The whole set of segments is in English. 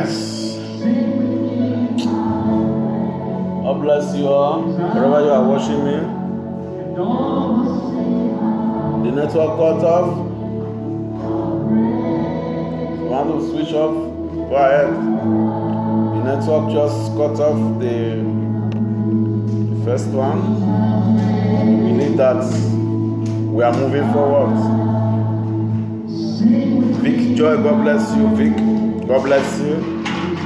guys. God bless you all. Wherever you are watching me. The network cut off. You want to switch off? Go ahead. The network just cut off the first one. We need that. We are moving forward. Vic Joy, God bless you. Vic, God bless you.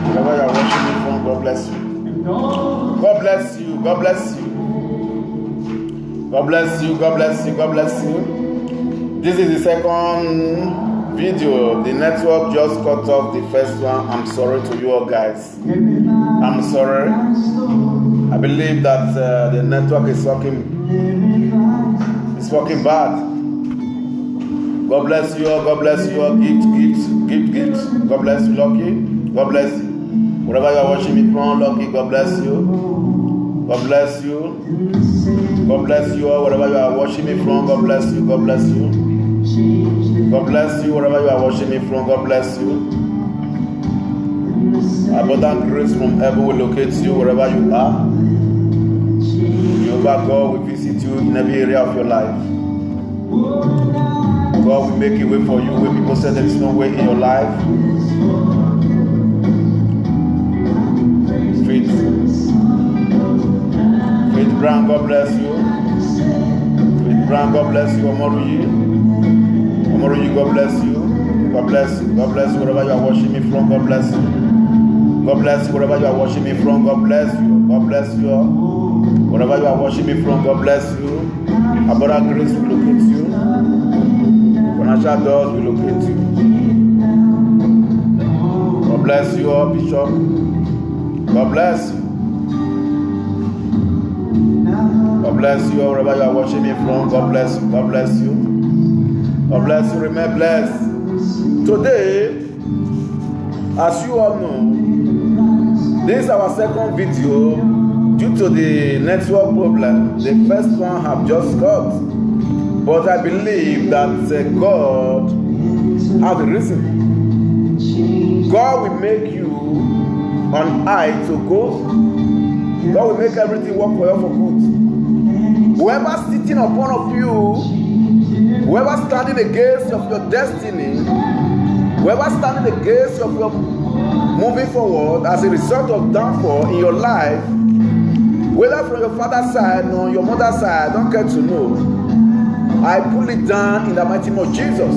Wherever you are watching me from, God bless you. God bless you. God bless you. God bless you. God bless you. God bless you. This is the second video. The network just cut off the first one. I'm sorry to you all guys. I'm sorry. I believe that the network is working. It's working bad. God bless you all. God bless you all. Gift. God bless you, Lucky. God bless you. Wherever you are watching me from, Lucky, God bless you. God bless you. God bless you all. Wherever you are watching me from, God bless you. God bless you. God bless you. Wherever you are watching me from, God bless you. Abundant grace from heaven will locate you wherever you are. Jehovah God will visit you in every area of your life. God will make a way for you where people say there is no way in your life. Faith Brown, God bless you. Faith Brown, God bless you. Omoruyi, God bless you. God bless you. God bless you wherever you are watching me from. God bless you. God bless you wherever you are watching me from. God bless you. God bless you. Wherever you are watching me from, God bless you. Abundant grace will locate you. Financial doors will locate you. God bless you all, Bishop. God bless you. God bless you all wherever you are watching me from. God bless you. God bless you. God bless you. Remain blessed. Today, as you all know, this is our second video. Due to the network problem, the first one have just cut. But I believe that God has a reason. God will make you on high to go. God will make everything work for you for good. Whoever sitting upon of you, whoever standing against of your destiny, whoever standing against of your moving forward as a result of downfall in your life, whether from your father's side or your mother's side, I don't care to know. I pull it down in the mighty name of Jesus.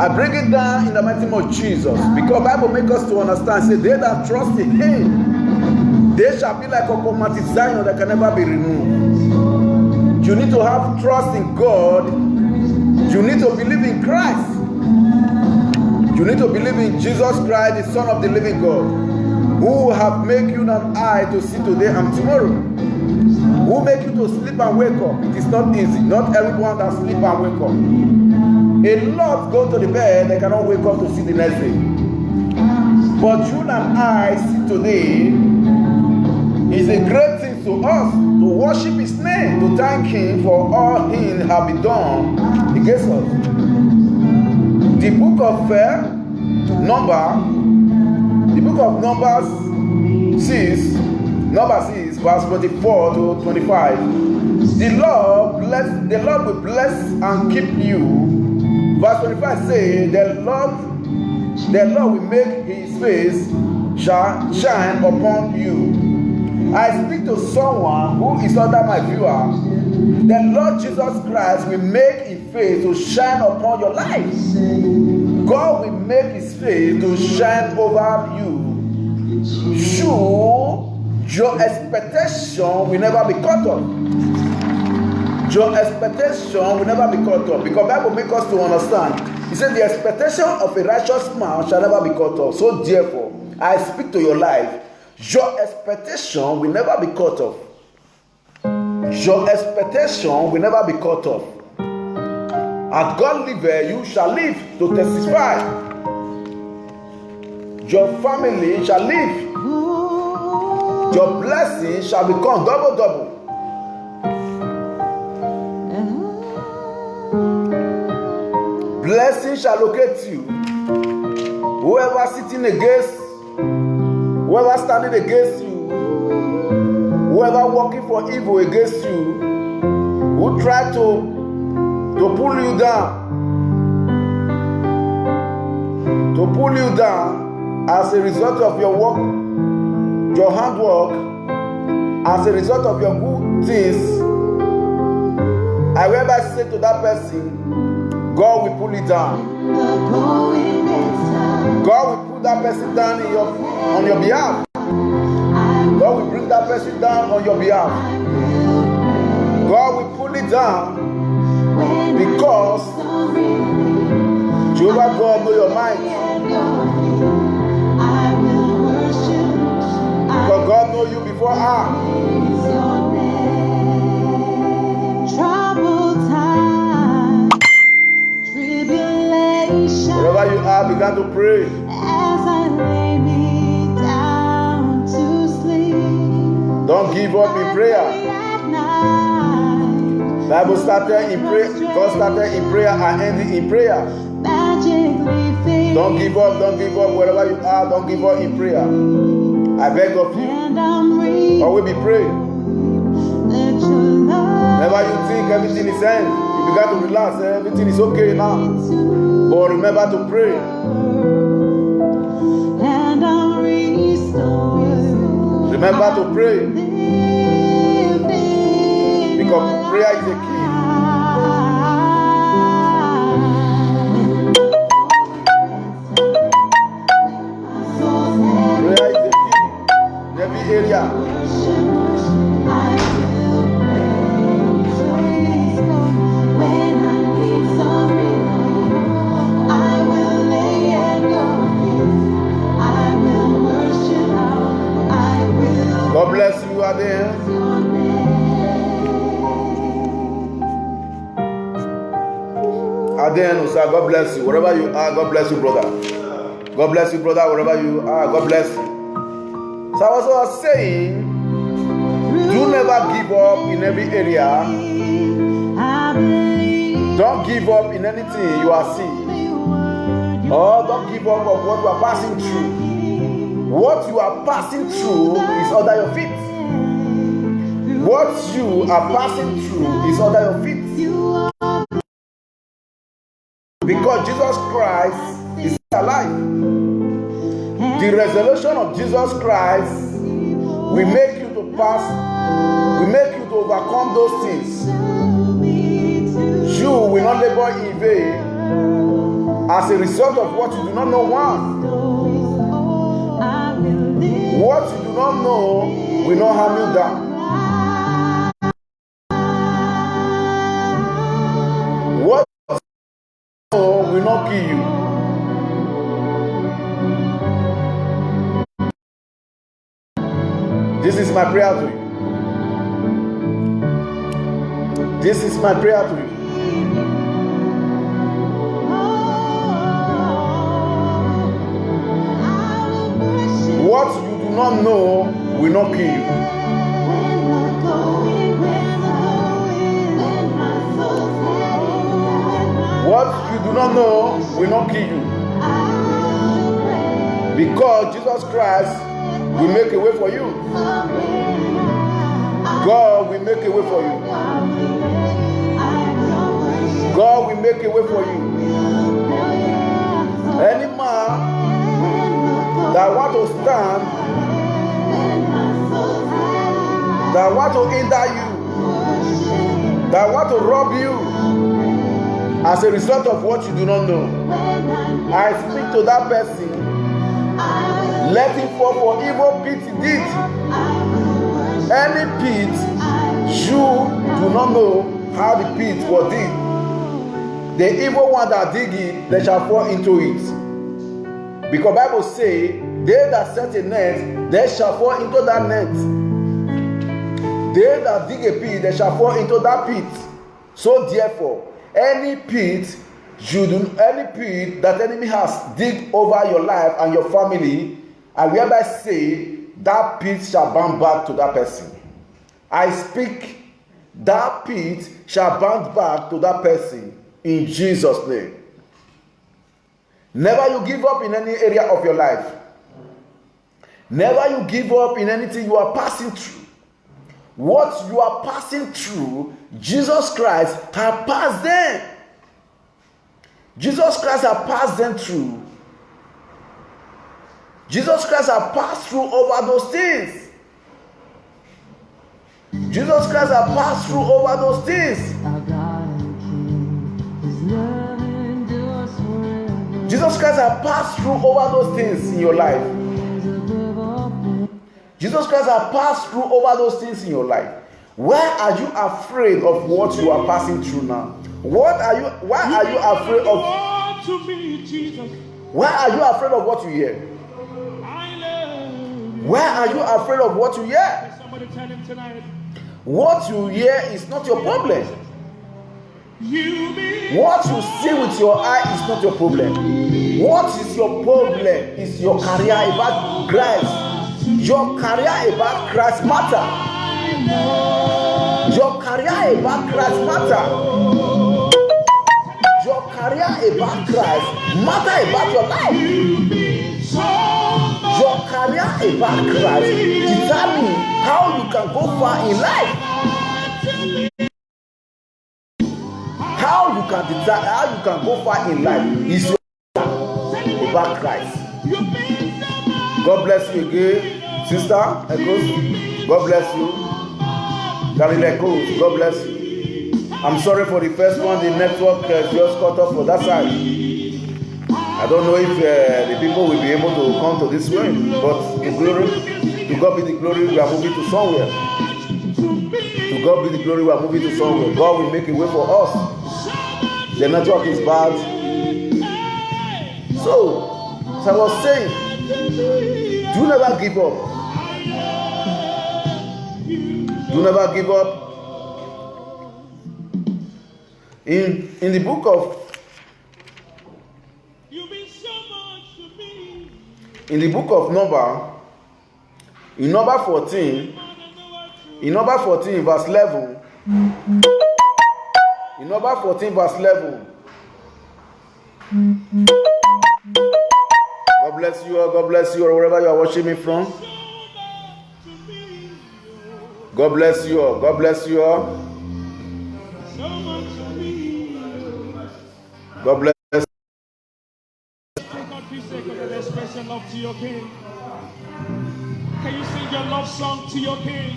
I bring it down in the mighty name of Jesus. Because Bible makes us to understand, say, they that trust in Him, they shall be like a Mount Zion that can never be removed. You need to have trust in God. You need to believe in Christ. You need to believe in Jesus Christ, the Son of the living God, who have made you and I to see today and tomorrow. Who make you to sleep and wake up. It is not easy. Not everyone that sleep and wake up. A lot go to the bed, they cannot wake up to see the next day. But you and I see today is a great thing to us to worship His name, to thank Him for all He has been done against us. The book of Numbers 6, verse 24 to 25. The Lord will bless and keep you. Verse 25 says, the Lord will make His face shine upon you. I speak to someone who is under my viewer. The Lord Jesus Christ will make His face to shine upon your life. God will make His face to shine over you. Your expectation will never be cut off. Your expectation will never be cut off. Because Bible makes us to understand. He said the expectation of a righteous man shall never be cut off. So therefore, I speak to your life. Your expectation will never be cut off. Your expectation will never be cut off. As God liveth, you shall live to testify. Your family shall live. Your blessing shall become double. Blessing shall locate you. Whoever sitting against, whoever standing against you, whoever working for evil against you, who try to pull you down, as a result of your work, your handwork, as a result of your good things, I will say to that person, God will pull it down. God will put that person down on your behalf. God will bring that person down on your behalf. God will pull it down because Jehovah God know your mind. Because God know you before her. Wherever you are, begin to pray. As I lay me down to sleep. Don't give up in prayer. Bible started in prayer. God started in prayer and ended in prayer. Don't give up. Don't give up. Wherever you are, don't give up in prayer. I beg of you. Always be praying. Whenever you think everything is end, you begin to relax. Everything is okay now. But remember to pray. Remember to pray. Because prayer is a key. Prayer is a key in every area. God bless you, Aden. Aden, God bless you. Wherever you are, God bless you, brother. God bless you, brother. Wherever you are, God bless you. So I was saying, do never give up in every area. Don't give up in anything you are seeing. Or don't give up on what you are passing through. What you are passing through is under your feet. What you are passing through is under your feet. Because Jesus Christ is alive. The resurrection of Jesus Christ will make you to pass, will make you to overcome those things. You will not labor in vain as a result of what you do not know. What you do not know will not harm you down. What you know will not kill you. This is my prayer to you. This is my prayer to you. What you do not know will not kill you. What you do not know will not kill you. Because Jesus Christ will make a way for you. God will make a way for you. God will make a way for you. Any man that want to stand, that want to hinder you, that want to rob you as a result of what you do not know, I speak to that person. Let him fall for evil pit he did. Any pit you do not know how the pit was dig. The evil one that dig it, they shall fall into it. Because Bible say, they that set a net, they shall fall into that net. They that dig a pit, they shall fall into that pit. So therefore, any pit that enemy has dig over your life and your family, I will hereby say that pit shall burn back to that person. I speak, that pit shall burn back to that person in Jesus' name. Never you give up in any area of your life. Never you give up in anything you are passing through. What you are passing through, Jesus Christ has passed them. Jesus Christ has passed them through. Jesus Christ has passed through over those things. Jesus Christ has passed through over those things. Jesus Christ has passed through over those things in your life. Jesus Christ has passed through over those things in your life. Why are you afraid of what you are passing through now? Why are you afraid of? Why are you afraid of what you hear? Why are you afraid of what you hear? Somebody tell him tonight. What you hear is not your problem. What you see with your eye is not your problem. What is your problem is your career about Christ. Your career about Christ matter. Your career about Christ matter. Your career about Christ matter about your life. Your career about Christ determine how you can go far in life. How you can go far in life is your career about Christ. God bless you again, sister Echoes. God bless you. Darling Echoes, God bless you. I'm sorry for the first one, the network just cut off for that side. I don't know if the people will be able to come to this way, but to God be the glory, we are moving to somewhere. To God be the glory, we are moving to somewhere. God will make a way for us. The network is bad. So, as I was saying, do never give up. Do never give up. In the book of Number, in number 14 verse 11, in number 14 verse 11, God bless you all, God bless you all, wherever you are watching me from. God bless you all, God bless you all. God bless. Love to your King. Can you sing your love song to your King?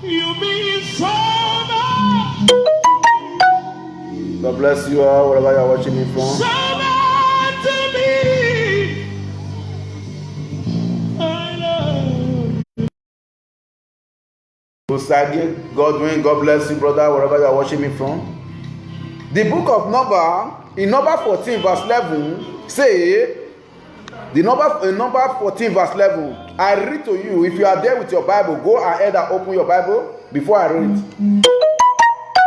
You mean so much. God bless you all, wherever you are watching me from. So much to me. I love you. Godwin, God bless you, brother, wherever you are watching me from. The book of Number, in number 14 verse 11, say, in number 14 verse 11, I read to you. If you are there with your Bible, go ahead and open your Bible before I read.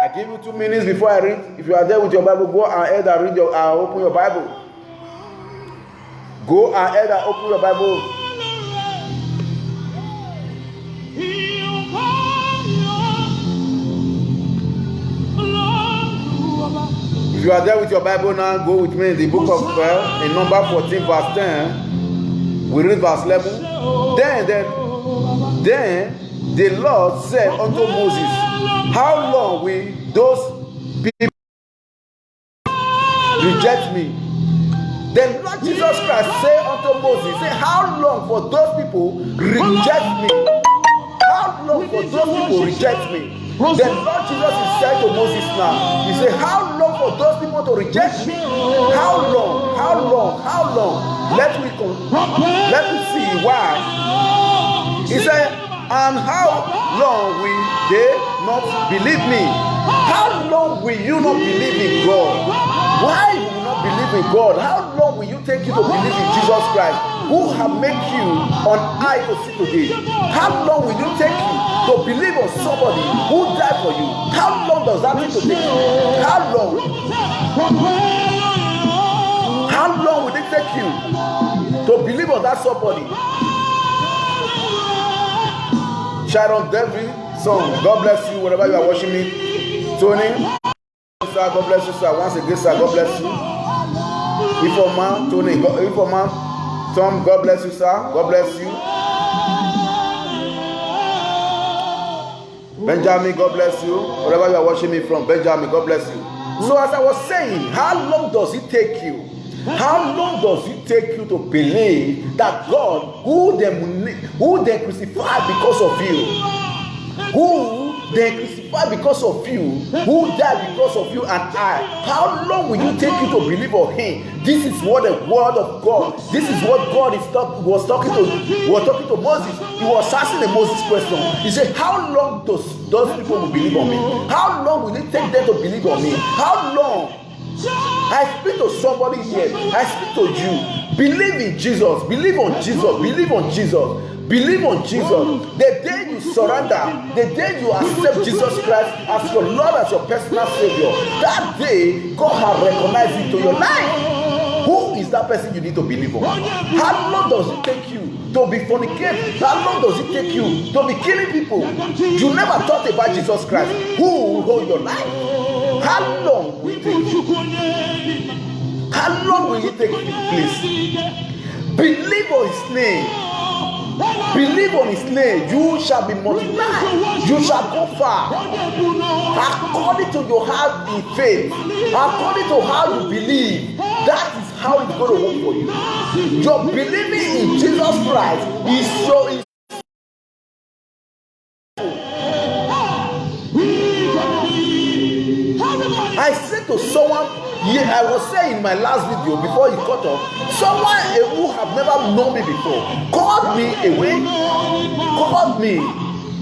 I give you 2 minutes before I read. If you are there with your Bible, go ahead and read open your Bible. Go ahead and open your Bible. If you are there with your Bible now, go with me in the book of in number 14 verse 10. We read verse 11. Then the Lord said unto Moses, how long will those people reject me? Then Lord Jesus Christ said unto Moses, say, how long for those people reject me? How long for those people reject me? Then Lord Jesus is saying to Moses now, he said, how long for those people to reject me? How long? How long? How long? Let me see why. He said, and how long will they not believe me? How long will you not believe in God? Why will you not believe in God? How long will you take you to believe in Jesus Christ, who have made you on high to see today? How long will you take you to believe on somebody who died for you? How long does that need to take you? How long? How long will it take you to believe on that somebody? Sharon David song. God bless you wherever you are watching me. Tony, sir, God bless you, sir. Once again, sir, God bless you. Ifoma, Tony, Ifoma, Tom, God bless you, sir. God bless you. Benjamin, God bless you. Wherever you are watching me from, Benjamin, God bless you. So as I was saying, how long does it take you? How long does it take you to believe that God, who they crucified because of you, who they crucified because of you, who died because of you and I, how long will you take you to believe on Him? This is what the word of God, this is what God was talking to Moses. He was asking the Moses question. He said, how long does those people will believe on me? How long will it take them to believe on me? How long? I speak to somebody here. I speak to you. Believe in Jesus. Believe on Jesus. Believe on Jesus. Believe on Jesus. The day you surrender, the day you accept Jesus Christ as your Lord, as your personal Savior, that day God has recognized it to your life. Who is that person you need to believe on? How long does it take you to be fornicating? How long does it take you to be killing people? You never thought about Jesus Christ. Who will hold your life? How long will it take you? How long will it take you, please? Believe on His name. Believe on His name. You shall be multiplied. You shall go far. According to your heart in faith, according to how you believe, that is how it's going to work for you. Your believing in Jesus Christ is so. I said to someone, I was saying in my last video before you cut off, someone who have never known me before called me away, called me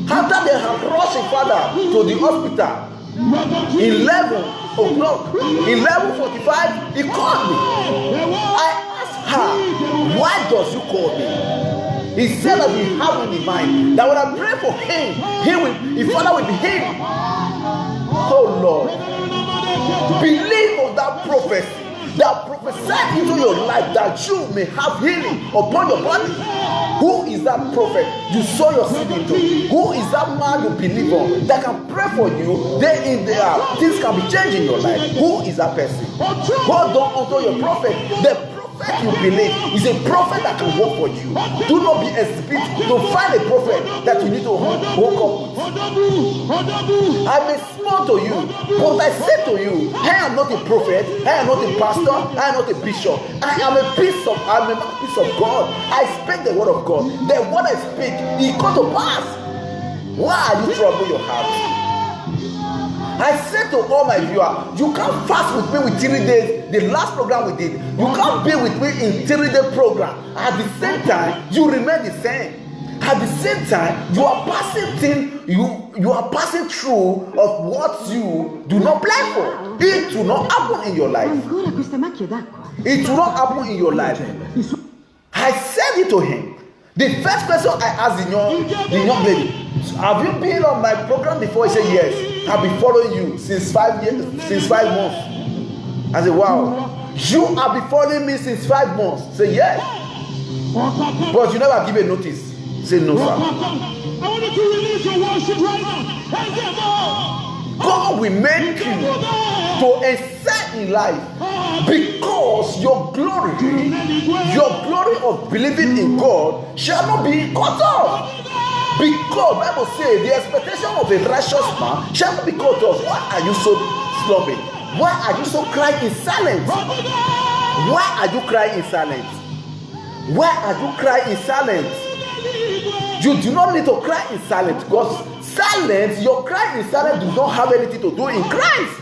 after they have rushed a father to the hospital. 11 o'clock, 11:45, he called me. I asked her, why does you call me? He said that he have in mind that when I pray for him, his father will be healed. Oh Lord, believe on that prophecy that prophesied into your life that you may have healing upon your body. Who is that prophet you sow your seed into? Who is that man you believe on that can pray for you day in, day out? Things can be changed in your life. Who is that person? Hold on unto your prophet. The prophet you believe is a prophet that can work for you. Do not be expected to find a prophet that you need to walk up with. I may small to you, but I say to you, I am not a prophet, I am not a pastor, I am not a bishop. I am a piece of God. I speak the word of God. The word I speak, it comes to pass. Why are you troubling your heart? I said to all my viewers, you can't fast with me with 3 days. The last program we did, you can't be with me in 3-day program. At the same time, you remain the same. At the same time, you are passing things, you are passing through of what you do not plan for. It will not happen in your life. It will not happen in your life. I said it to him. The first question I asked the young lady, have you been on my program before? He said yes. I've been following you since 5 months. I said, wow. You have been following me since 5 months. Say yes. But you never give a notice. Say no, sir. I want you to release your worship right now. God will make you to excel in life because your glory of believing in God shall not be cut off. Because Bible says the expectation of a righteous man shall not be cut off. Why are you so slumbering? Why are you so crying in silence? Why are you crying in silence? Why are you crying in silence? You do not need to cry in silence because silence, your cry in silence does not have anything to do in Christ.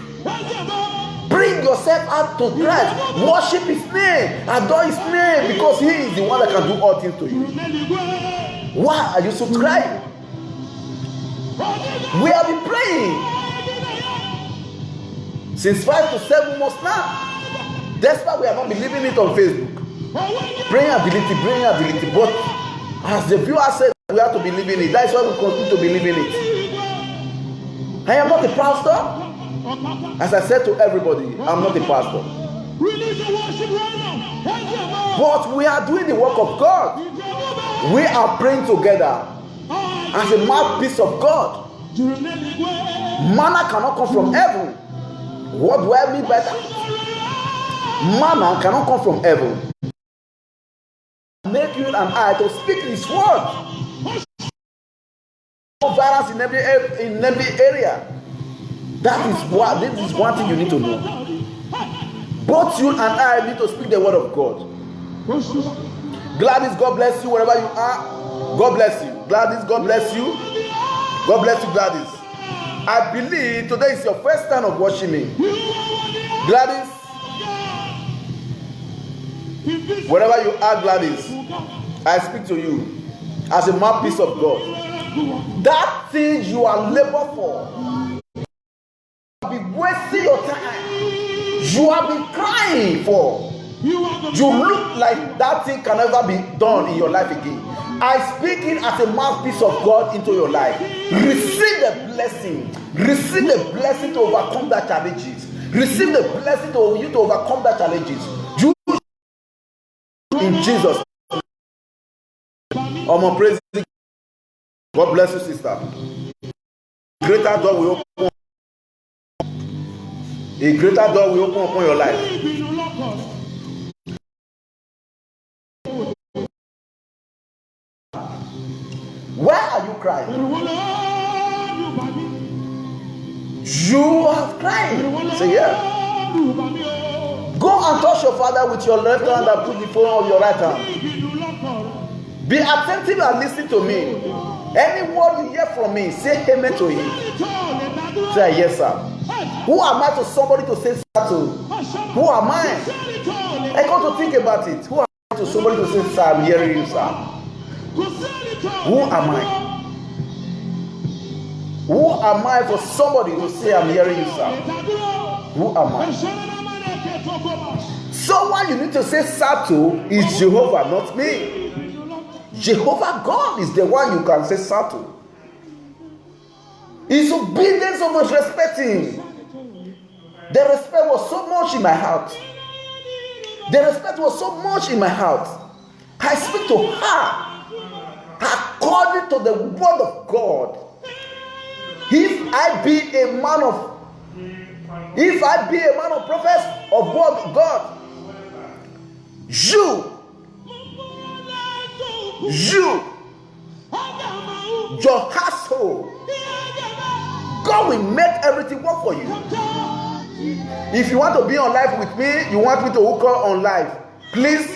Bring yourself out to Christ. Worship His name. Adore His name because He is the one that can do all things to you. Why are you so crying? We have been praying since 5 to 7 months now. That's why we have not been leaving it on Facebook. Praying ability. But as the viewer said, we have to believe in it. That's why we continue to believe in it. I am not a pastor. As I said to everybody, I'm not a pastor. But we are doing the work of God. We are praying together as a mouthpiece of God. Manna cannot come from heaven. What do I mean by that? Manna cannot come from heaven. Make you and I to speak His word. No violence in every area. This is one thing you need to know. Both you and I need to speak the word of God. Gladys, God bless you wherever you are. God bless you. Gladys, God bless you. God bless you, Gladys. I believe today is your first time of watching me. Gladys, wherever you are, Gladys, I speak to you as a mouthpiece of God. That thing you are labor for, you have been wasting your time. You have been crying for. You look like that thing can never be done in your life again. I speak it as a mouthpiece of God into your life. Receive the blessing. Receive the blessing to overcome that challenges. Receive the blessing to you to overcome that challenges. You in Jesus. Praise God bless you, sister. Greater door will open. A greater door will open upon your life. Why are you crying? You are crying. Say yeah. Go and touch your father with your left hand and put the phone on your right hand. Be attentive and listen to me. Any word you hear from me, say amen to him. Say yes, sir. Who am I to somebody to say sir to? Who am I? I got to think about it. Who am I to somebody to say sir? I'm hearing you, sir. Who am I? Who am I for somebody to say I'm hearing you, sir? Who am I? Someone you need to say sir to is Jehovah, not me. Jehovah God is the one you can say sir to. His obedience almost respecting. The respect was so much in my heart. The respect was so much in my heart. I speak to her according to the word of God. If I be a man of prophets of God, your household, God will make everything work for you. If you want to be on live with me, you want me to hook up on live, please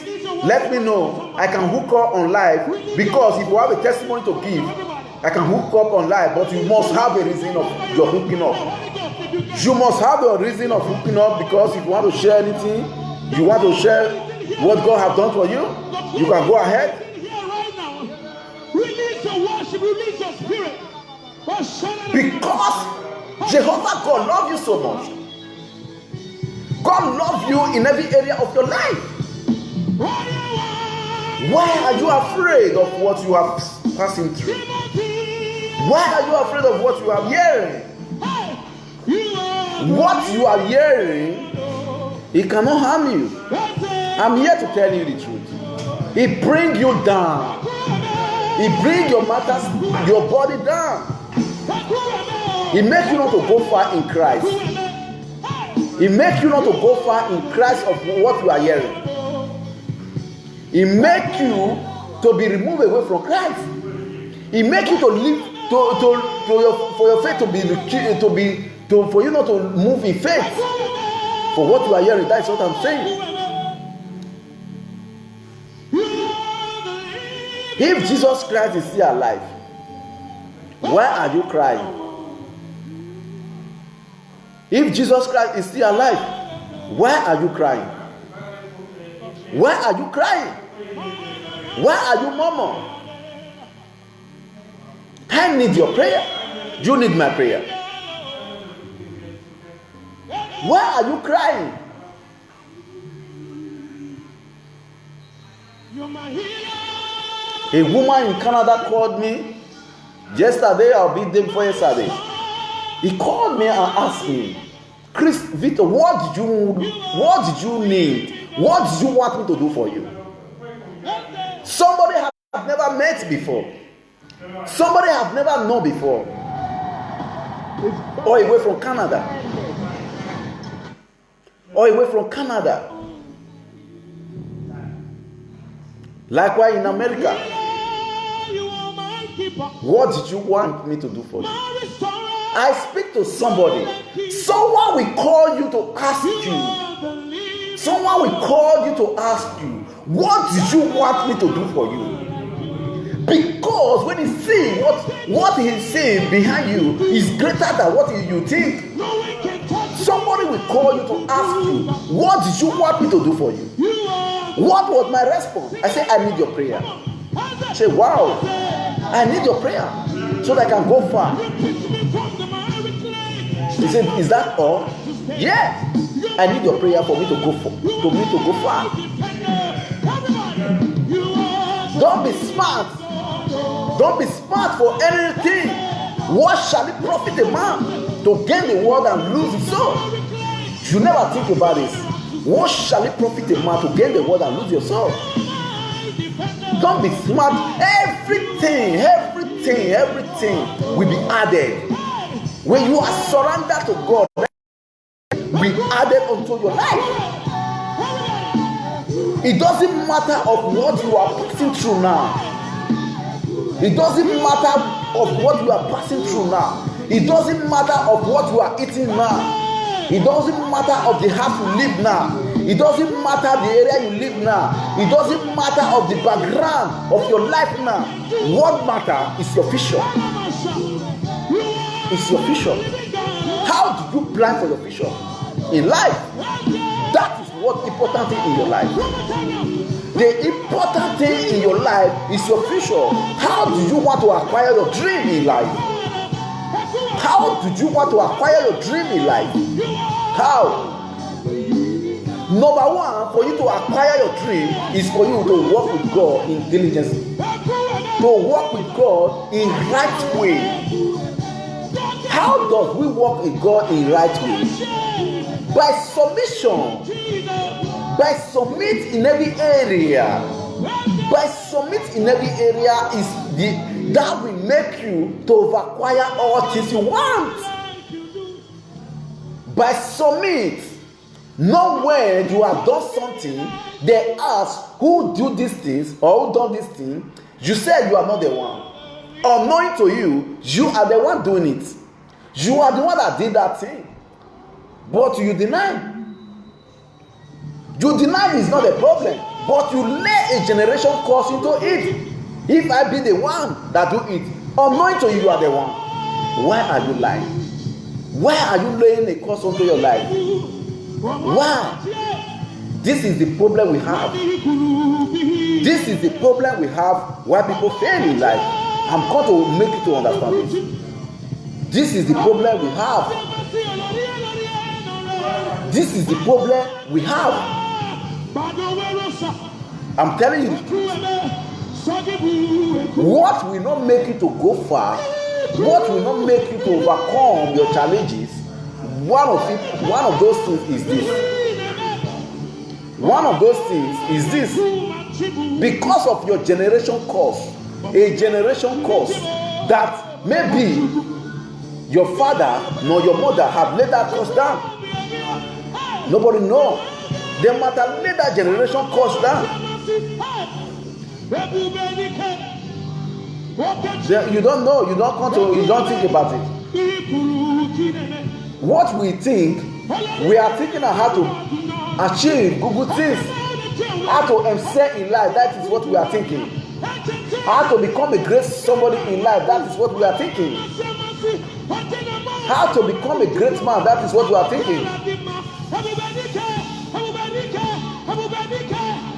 let me know. I can hook up on live, because if you have a testimony to give, I can hook up on live, but you must have a reason of your hooking up. You must have a reason of hooking up, because if you want to share anything, you want to share what God has done for you, you can go ahead. Release your worship, release your spirit. Because Jehovah God loves you so much. God loves you in every area of your life. Why are you afraid of what you are passing through? Why are you afraid of what you are hearing? What you are hearing, it cannot harm you. I'm here to tell you the truth. It brings you down. It brings your matters, your body down. It makes you not to go far in Christ. It makes you not to go far in Christ of what you are hearing. It makes you to be removed away from Christ. It makes you to live for your faith for you not to move in faith. For what you are hearing, that's what I'm saying. If Jesus Christ is still alive, why are you crying? If Jesus Christ is still alive, why are you crying? Why are you crying? Why are you murmuring? I need your prayer. You need my prayer. Why are you crying? You're my healer. A woman in Canada called me yesterday, I'll be there before yesterday. He called me and asked me, Chris, Victor, what did you need? What did you want me to do for you? Somebody I've never met before. Somebody I've never known before. Or away from Canada. Or away from Canada. Likewise in America. You are my keeper. What did you want me to do for you? My restorer. I speak to somebody. Someone will call you to ask You you. are the living Someone will call you to ask you, what did you want me to do for you? Because when he see what he see behind you is greater than what you think. No one can touch Somebody will call you to ask you, what did you want me to do for you? you. Are What was my response? I said, I need your prayer. I said, wow, I need your prayer so that I can go far. pick me from the miry clay. He said, is that all? Yeah. I need your prayer for me to go far. Everybody, you are Don't be smart. Don't be smart for anything. What shall it profit a man to gain the world and lose his soul? You never think about this. What shall it profit a man to gain the world and lose your soul? Don't be smart. Everything will be added. When you are surrendered to God, will be added unto your life. It doesn't matter of what you are passing through now. It doesn't matter of what you are passing through now. It doesn't matter of what you are eating now. It doesn't matter of the house you live now. It doesn't matter the area you live now. It doesn't matter of the background of your life now. What matters is your vision. It's your vision. How do you plan for your vision in life? That is what important thing in your life. The important thing in your life is your future. How do you want to acquire your dream in life? How do you want to acquire your dream in life? How? Number one, for you to acquire your dream is for you to work with God in diligence. To work with God in right way. How does we work with God in right way? By submission. By submit in every area. By submit in every area is that will make you to acquire all things you want. By submit. Not when you have done something, they ask who do these things or who done this thing. You say you are not the one. Unknowing to you, you are the one doing it. You are the one that did that thing. But you deny. You deny is not a problem, but you lay a generation curse into it. If I be the one that do it, unknowing to you, you are the one. Why are you lying? Why are you laying a curse onto your life? Why? This is the problem we have. This is the problem we have why people fail in life. I'm going to make you to understand it. This is the problem we have. This is the problem we have. I'm telling you, what will not make you to go far, what will not make you to overcome your challenges, one of those things is this. One of those things is this. Because of your generation curse, a generation curse that maybe your father nor your mother have laid that curse down. Nobody know. They might have laid that generation curse down. You don't know. You don't think about it. What we think, we are thinking of how to achieve good things, how to excel in life. That is what we are thinking. How to become a great somebody in life. That is what we are thinking. How to become a great man. That is what we are thinking.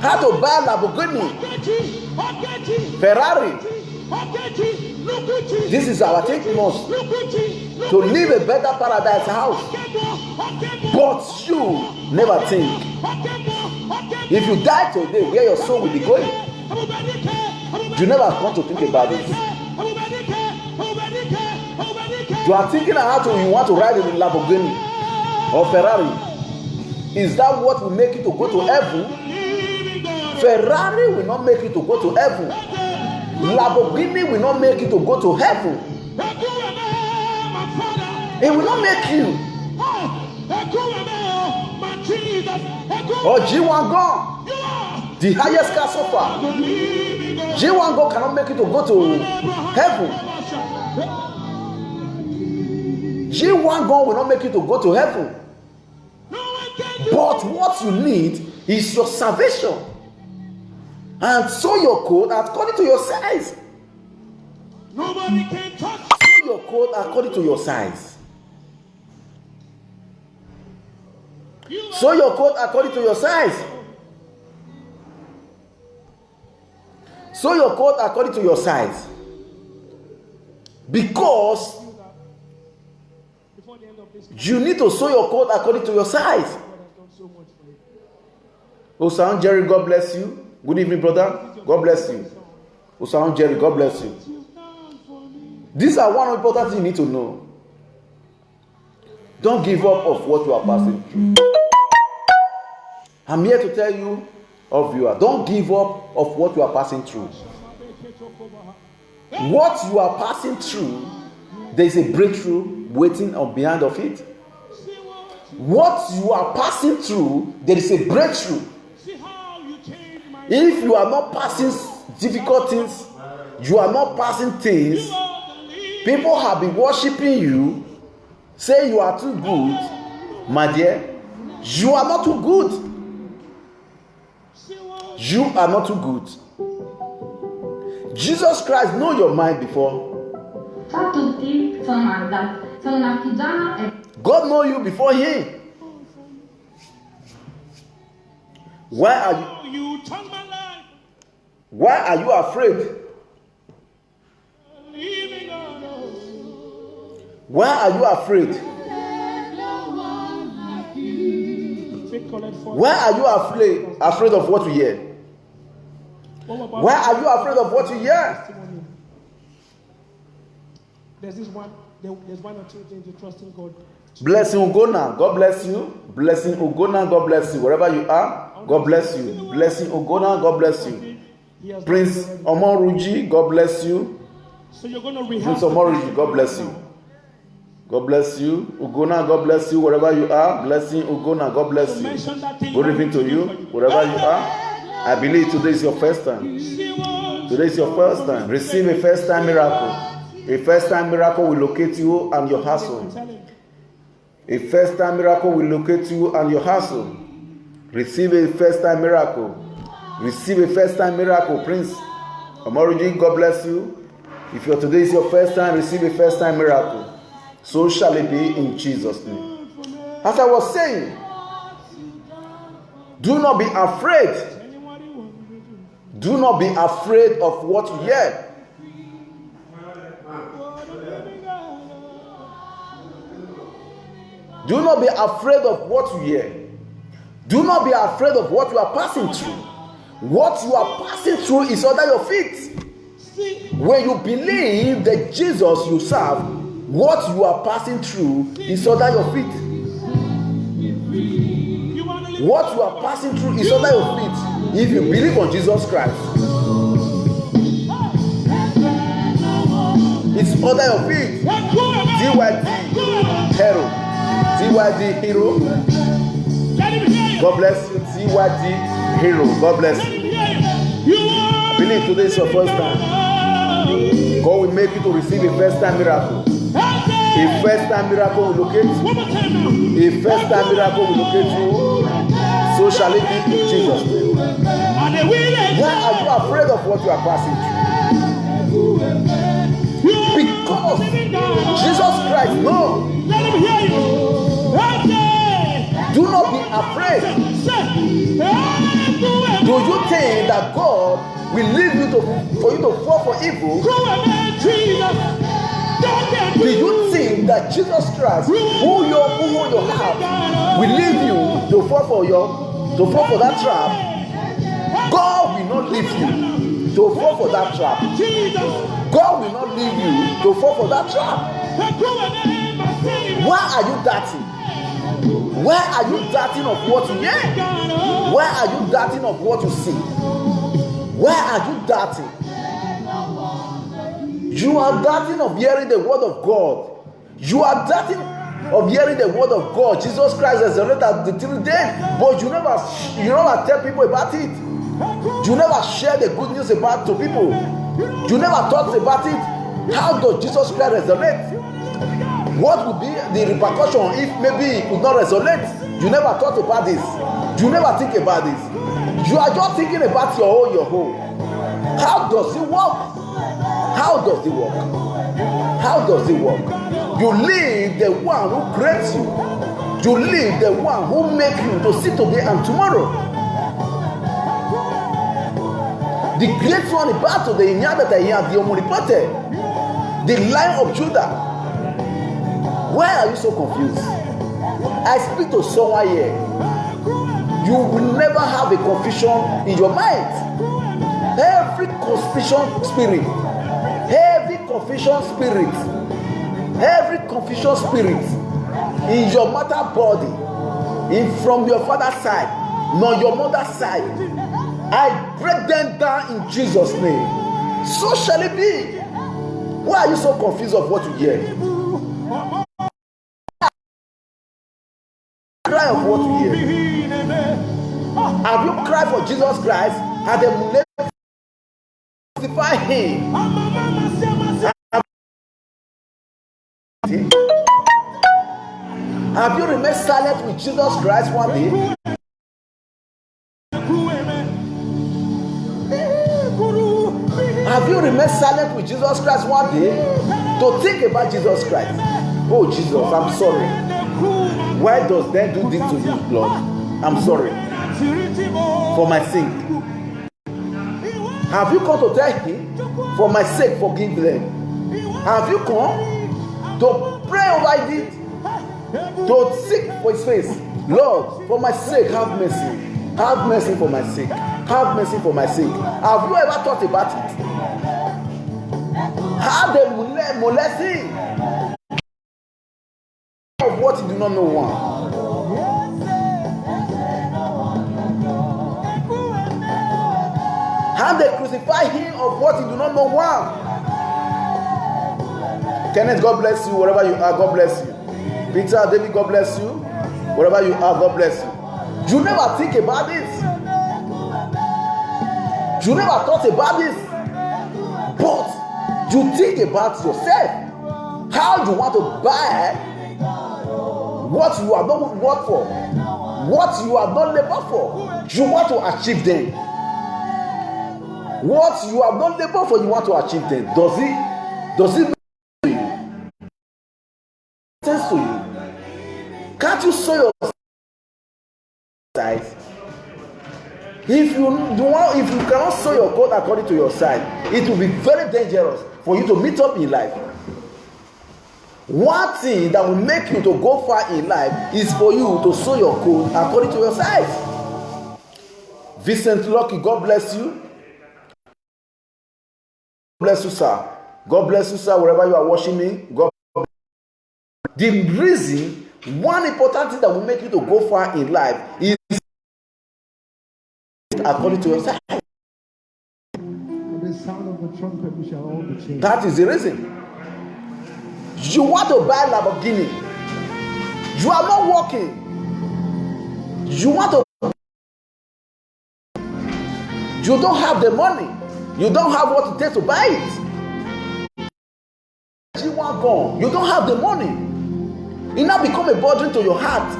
How to buy Lamborghini, Ferrari. This is our thinking most. To live a better paradise house. But you never think. If you die today, where your soul will be going? You never want to think about it. You are thinking of how you want to ride in a Lamborghini or Ferrari. Is that what will make you to go to heaven? Ferrari will not make you to go to heaven. Lamborghini will not make you to go to heaven. It will not make you. Or G-Wagon. The highest car so far. J1 God cannot make it to go to heaven. J1 God will not make it to go to heaven. But what you need is your salvation. And sew your coat according to your size. Nobody can touch. Sew your coat according to your size. Sew your coat according to your size. Sew your coat according to your size. Because you need to sew your coat according to your size. Osaon Jerry, God bless you. Good evening, brother. God bless you. Osaon Jerry, God bless you. These are one of the important things you need to know. Don't give up of what you are passing through. I'm here to tell you, viewer, don't give up of what you are passing through. What you are passing through, there is a breakthrough waiting on behind of it. What you are passing through, there is a breakthrough. If you are not passing difficult things, you are not passing things, people have been worshiping you, say you are too good, my dear, you are not too good. You are not too good. Jesus Christ know your mind before. Ciao a tutti, sono Magda, sono un'artigiana e... God know you before him. Why are you afraid? Why are you afraid? Why are you afraid of what you hear? Why are you afraid of what you hear? There's one or two things you trust in God. Blessing Ugona, God bless you. Blessing Ugona, God bless you. Wherever you are, God bless you. Blessing Ugona, God bless you. Prince Omoruji, God bless you. So you're going to Prince Omoruji, God bless you. God bless you. Ugona, God bless you. Wherever you are, blessing Ugona, God bless you. Good evening to you. Wherever you are, I believe today is your first time. Today is your first time. Receive a first time miracle. A first time miracle will locate you and your household. A first time miracle will locate you and your household. Receive a first time miracle. Receive a first time miracle, Prince Omoruji, God bless you. If today is your first time, receive a first time miracle. So shall it be in Jesus' name. As I was saying, do not be afraid. Do not be afraid of what you hear. Do not be afraid of what you hear. Do not be afraid of what you are passing through. What you are passing through is under your feet. When you believe that Jesus you serve, what you are passing through is under your feet. What you are passing through is under your feet. If you believe on Jesus Christ, it's under your feet. DYD Hero. DYD Hero. God bless you. DYD Hero. God bless you. I believe today is your first time. God will make you to receive a first time miracle. A first time miracle will locate you. A first time miracle will locate you. So shall it be in Jesus' name. Why are you afraid of what you are passing through? Because Jesus Christ knows. Do not be afraid. Do you think that God will leave you for you to fall for evil? Do you think that Jesus Christ, who you have, will leave you to fall for that trap? God will not leave you to fall for that trap. God will not leave you to fall for that trap. Why are you doubting? Why are you doubting of what you hear? Why are you doubting of what you see? Why are you doubting? You are doubting of hearing the word of God. You are doubting of hearing the word of Jesus Christ resurrected after the 3 days, but you never tell people about it. You never share the good news about to people. You never talk about it. How does Jesus Christ resonate? What would be the repercussion if maybe it could not resonate? You never thought about this. You never think about this. You are just thinking about your own. How does it work? How does it work? How does it work? You leave the one who creates you. You leave the one who makes you to see today and tomorrow. The great one about the Inyabata, the omnipotent, the Lion of Judah. Why are you so confused? I speak to someone here. You will never have a confusion in your mind. Every confusion spirit, every confusion spirit in your mother body, from your father's side, nor your mother's side, I break them down in Jesus' name. So shall it be. Why are you so confused of what you hear? Cry of what you hear. Have you cried for Jesus Christ? Have they crucified him? Have you remained silent with Jesus Christ one day? Have you remained silent with Jesus Christ one day to think about Jesus Christ? Oh Jesus, I'm sorry. Why does they do this to you, Lord? I'm sorry for my sin. Have you come to tell him, for my sake, forgive them? Have you come to pray over it, to seek for his face? Lord, for my sake, have mercy. Have mercy for my sake. Have mercy for my sake. Have you ever thought about it? Have the molesting of what you do not know one. Have they crucified him of what you do not know one. Kenneth, God bless you. Wherever you are, God bless you. Peter, David, God bless you. Wherever you are, God bless you. You never think about this. You never thought about this. But you think about yourself. How you want to buy what you have not worked for, what you have not labored for. You want to achieve them. What you have not labored for, you want to achieve them. Does it make sense to you? Can't you sow your size? If you cannot sow your coat according to your size, it will be very dangerous for you to meet up in life. One thing that will make you to go far in life is for you to sow your coat according to your size. Vincent Lucky, God bless you. God bless you, sir. God bless you, sir, wherever you are watching me. God bless you. The reason, one important thing that will make you to go far in life is according to your size. The sound of the trumpet, we shall all be changed. That is the reason. You want to buy Lamborghini. You are not working. You want to. You don't have the money. You don't have what it takes to buy it. G-Wagon. You don't have the money. It now become a burden to your heart.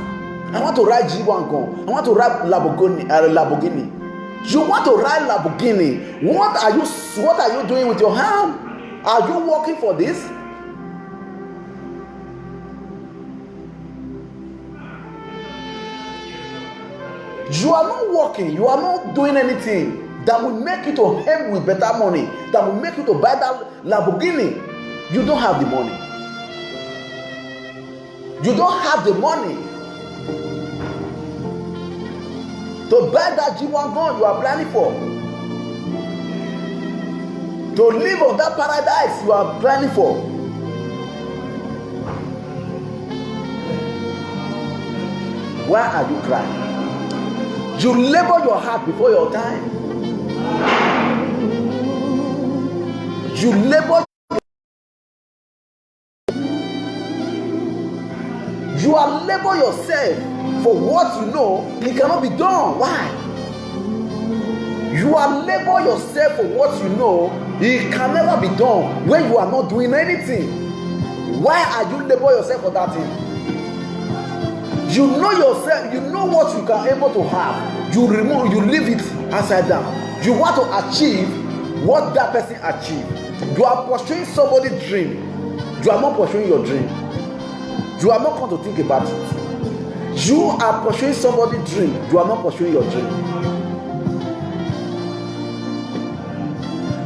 I want to ride G-Wagon. I want to ride Lamborghini. You want to ride Lamborghini. What are you doing with your hand? Are you working for this? You are not working. You are not doing anything that will make you to help with better money, that will make you to buy that Lamborghini. You don't have the money. You don't have the money to buy that G-Wagon you are planning for. To live on that paradise you are planning for. Why are you crying? You labor your heart before your time. You labor. You are labor yourself for what you know it cannot be done. Why? You are labor yourself for what you know. It can never be done when you are not doing anything. Why are you labor yourself for that thing? You know yourself, you know what you can able to have. You remove, you leave it upside down. You want to achieve what that person achieved. You are pursuing somebody's dream. You are not pursuing your dream. You are not going to think about it. You are pursuing somebody's dream. You are not pursuing your dream.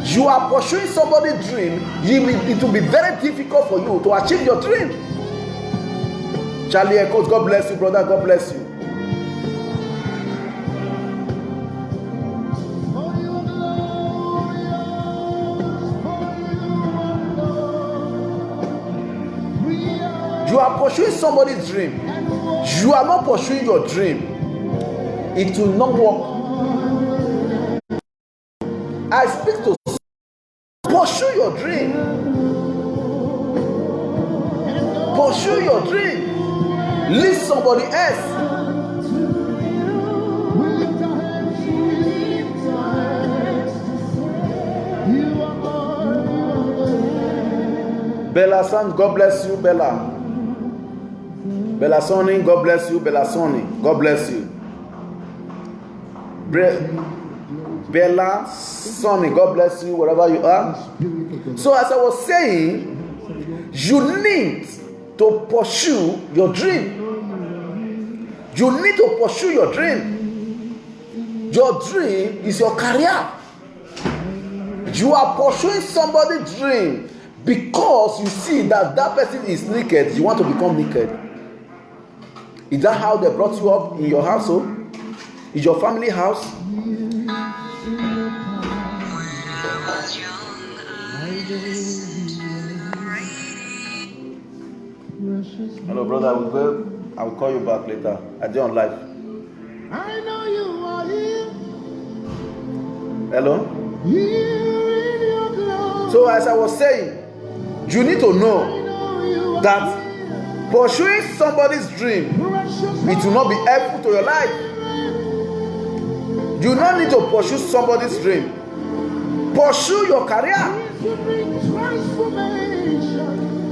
You are pursuing somebody's dream. It will be very difficult for you to achieve your dream. Charlie Echoes, God bless you, brother. God bless you. You are pursuing somebody's dream. You are not pursuing your dream. It will not work. I speak to pursue your dream. Pursue your dream. Leave somebody else. Bella San, God bless you, Bella. Bella Sonny, God bless you. Bella Sonny, God bless you. Bella Sonny, God bless you, wherever you are. So as I was saying, you need to pursue your dream. You need to pursue your dream. Your dream is your career. You are pursuing somebody's dream because you see that that person is naked. You want to become naked. Is that how they brought you up in your household? Is your family house? Hello, brother. I will call you back later. I do on live. I know you are here. Hello. Here in your glory. So as I was saying, you need to know that pursuing somebody's dream, it will not be helpful to your life. You don't need to pursue somebody's dream. Pursue your career.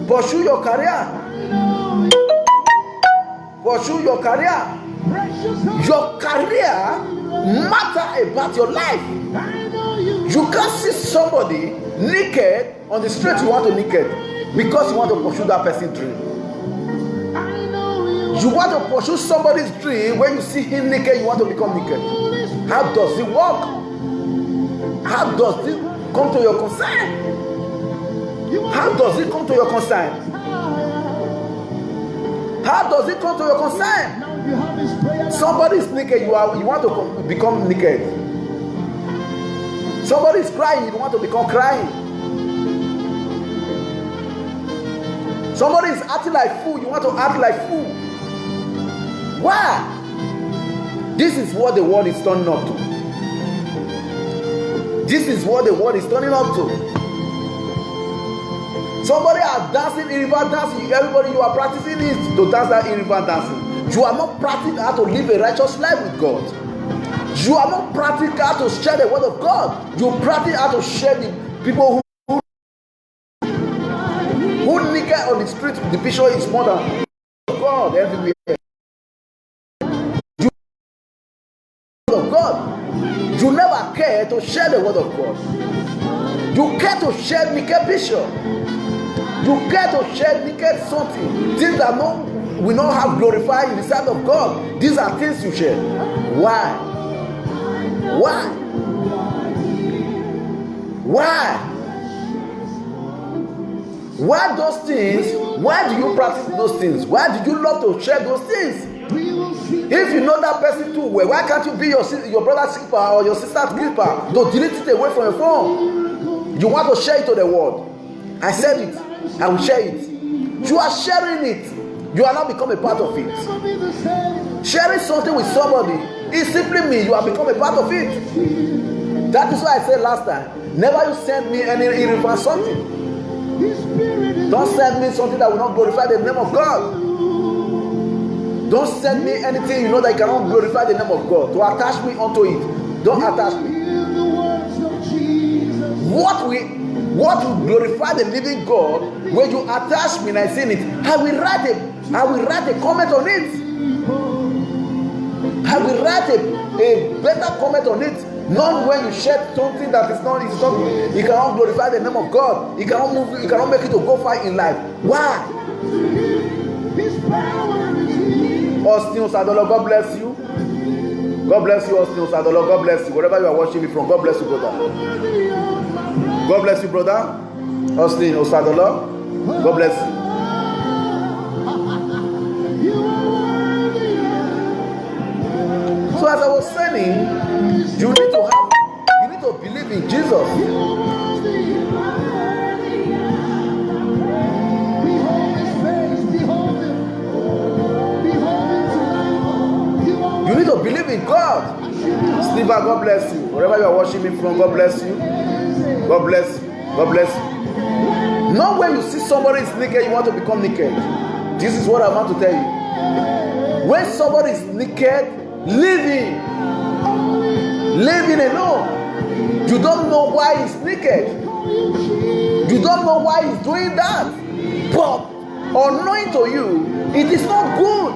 Pursue your career. Pursue your career. Your career matter about your life. You can't see somebody naked on the street. You want to naked because you want to pursue that person's dream. You want to pursue somebody's dream. When you see him naked, you want to become naked. How does it work? How does it come to your concern? How does it come to your concern? How does it come to your concern? Somebody is naked, you want to become naked. Somebody is crying, you want to become crying. Somebody is acting like fool, you want to act like fool. Why? This is what the world is turning up to. This is what the world is turning up to. Somebody are dancing in river dancing. Everybody, you are practicing it to dance that in river dancing. You are not practicing how to live a righteous life with God. You are not practicing how to share the word of God. You practice how to share the people who naked on the street. The picture is more than God everywhere. Of God, you never care to share the word of God. You care to share naked picture. You care to share naked something. Things that will not have glorified in the sight of God. These are things you share. Why? Why? Why? Why those things? Why do you practice those things? Why do you love to share those things? If you know that person too well, why can't you be your brother's keeper or your sister's keeper to delete it away from your phone? You want to share it to the world. I said it. I will share it. You are sharing it. You are not become a part of it. Sharing something with somebody, it simply means you have become a part of it. That is why I said last time, never you send me any irrelevant something. Don't send me something that will not glorify the name of God. Don't send me anything you know that cannot glorify the name of God. To attach me onto it. Don't attach me. what will glorify the living God? When you attach me and I say it, I will write a comment on it. I will write a better comment on it. Not when you share something that is not, it cannot glorify the name of God. It cannot move, it cannot make it to go far in life. Why? Austin Osadolo, God bless you. God bless you, Austin Osadolo. God bless you. Wherever you are watching me from, God bless you, brother. God bless you, brother. Austin Osadolo. God bless you. So as I was saying, you need to believe in Jesus. You need to believe in God. Steve, God bless you. Wherever you are watching me from, God bless you. God bless you. God bless you. Not when you see somebody is naked, you want to become naked. This is what I want to tell you. When somebody is naked, leave him alone. You don't know why he's naked. You don't know why he's doing that. But unknowing to you, it is not good.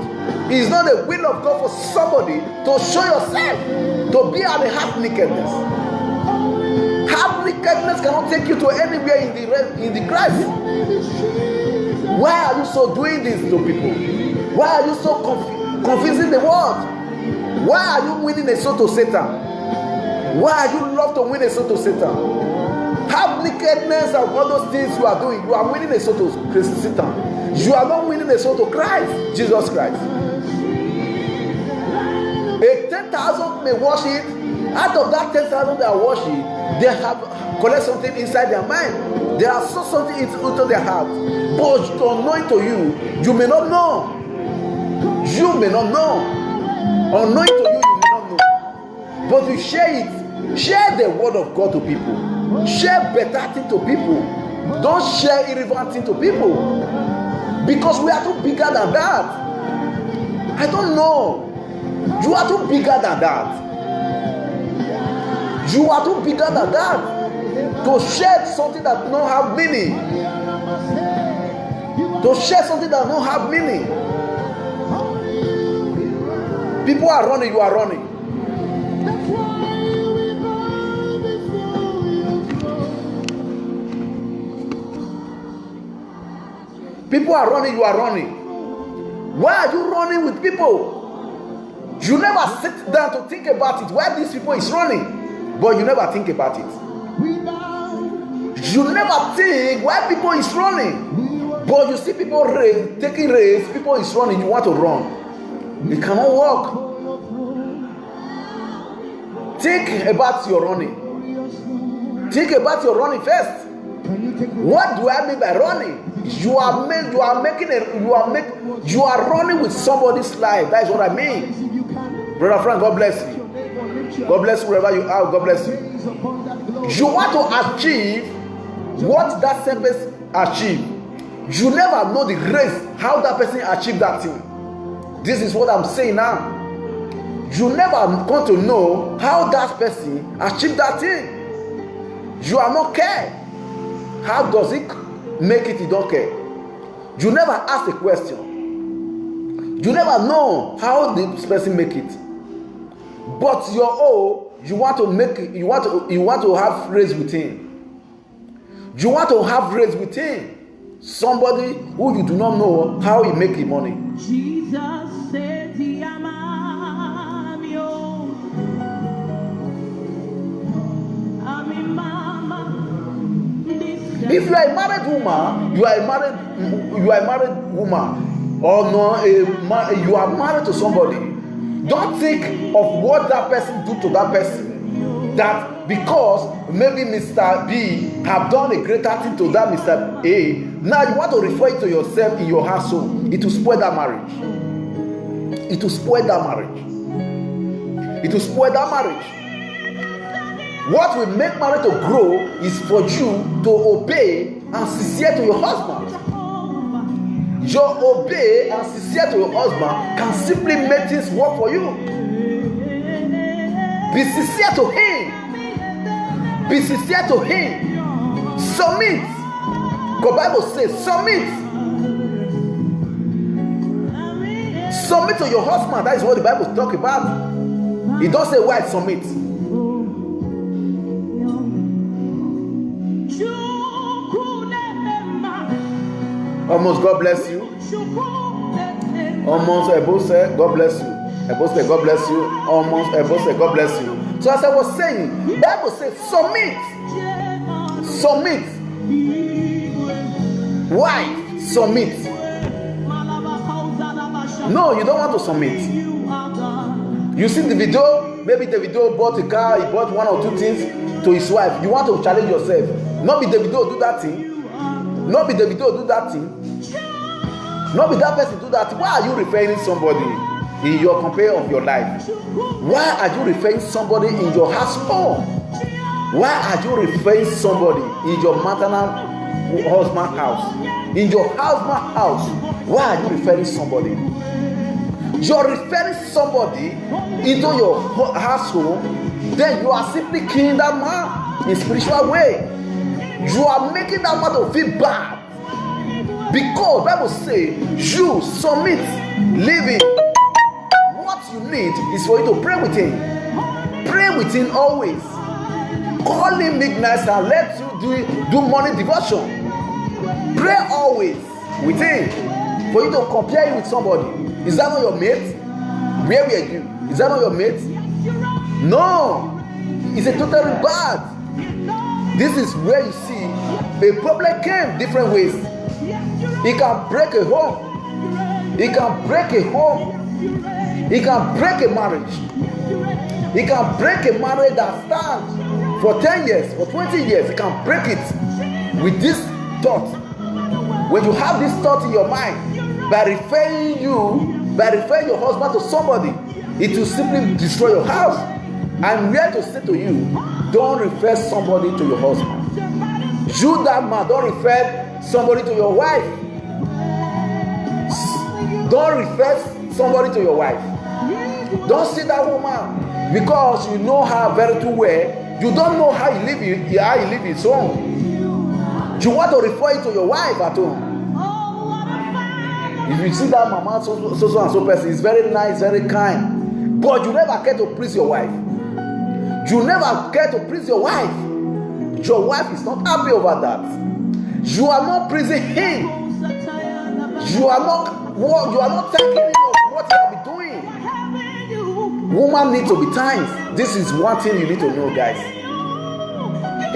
It is not the will of God for somebody to show yourself, to be at the half nakedness. Half nakedness cannot take you to anywhere in the Christ. Why are you so doing this to people? Why are you so confusing the world? Why are you winning a soul to Satan? Why are you love to win a soul to Satan? Half nakedness and all those things you are doing, you are winning a soul to Satan. You are not winning a soul to Christ, Jesus Christ. A 10,000 may wash it. Out of that 10,000 that are washing, they have collect something inside their mind. They have saw something into their heart. But unknowing to you, you may not know. You may not know. Unknowing to you, you may not know. But you share it. Share the word of God to people. Share better things to people. Don't share irrelevant things to people. Because we are too bigger than that. I don't know. You are too bigger than that. You are too bigger than that. To share something that don't have meaning. To share something that don't have meaning. People are running, you are running. People are running, you are running. Why are you running with people? You never sit down to think about it. Why these people is running? But you never think about it. You never think why people is running. But you see people taking race, people is running, you want to run. You cannot walk. Think about your running. Think about your running first. What do I mean by running? You are running with somebody's life. That is what I mean. Brother Frank, God bless you. God bless you wherever you are. God bless you. You want to achieve what that same person achieved. You never know the race, how that person achieved that thing. This is what I'm saying now. You never going to know how that person achieved that thing. You are not care. How does it make it? You don't care. You never ask a question. You never know how this person make it. But your own, you want to make it, you want to have race with him. You want to have race with him. Somebody who you do not know how he make his money. Jesus said, if you are a married woman, you are a married woman, or no, you are married to somebody. Don't think of what that person do to that person. That because maybe Mr. B have done a greater thing to that Mr. A, now you want to refer it to yourself in your household. It will spoil that marriage. It will spoil that marriage. It will spoil that marriage. What will make marriage to grow is for you to obey and sincere to your husband. Your obey and sincere to your husband can simply make things work for you. Be sincere to him. Be sincere to him. Submit. The Bible says submit. Submit to your husband. That is what the Bible talk about. It don't say why submit. Almost God bless you. Almost Ebose, God bless you. Ebose, God bless you. Almost Ebose, God bless you. So as I was saying, the Bible says submit. Submit. Why? Submit. No, you don't want to submit. You see the video, maybe the video bought a car, he bought one or two things to his wife. You want to challenge yourself. Not be the video do that thing. Not be the video do that thing. Not be that person do that thing. Why are you referring somebody in your compare of your life? Why are you referring somebody in your household? Why are you referring somebody in your maternal husband house? In your husband house, why are you referring somebody? You're referring somebody into your household, then you are simply killing that man in spiritual way. You are making that man to feel bad. Because the Bible says, you submit, living. What you need is for you to pray with him. Pray with him always. Call him midnight and let you do morning devotion. Pray always with him. For you to compare him with somebody. Is that not your mate? Where were you? Is that not your mate? No. It's a totally bad. This is where you see a problem came different ways. It can break a home. It can break a home. It can break a marriage. It can break a marriage that stands for 10 years, for 20 years. It can break it with this thought. When you have this thought in your mind, by referring your husband to somebody, it will simply destroy your house. I'm here to say to you, don't refer somebody to your husband. You that man, don't refer somebody to your wife. Don't refer somebody to your wife. Don't see that woman because you know her very too well. You don't know how you live his home. You want to refer it to your wife at home. If you see that mama so and so person is very nice, very kind, but you never care to please your wife. You never care to please your wife. Your wife is not happy over that. You are not pleasing him. You are not thanking him of what he has been doing. Woman need to be times. This is one thing you need to know, guys.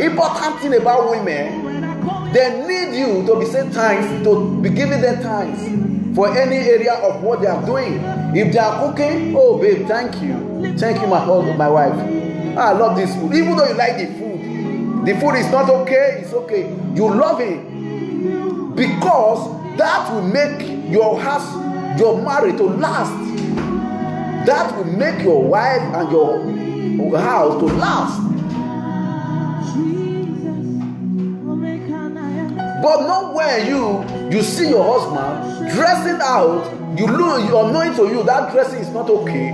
Important thing about women, they need you to be saying thanks, to be giving them thanks for any area of what they are doing. If they are cooking, oh babe, thank you, my husband, my wife. I love this food. Even though you like the food is not okay, it's okay. You love it because that will make your house, your marriage to last. That will make your wife and your house to last. But not when you see your husband dressing out, you knowing to you that dressing is not okay.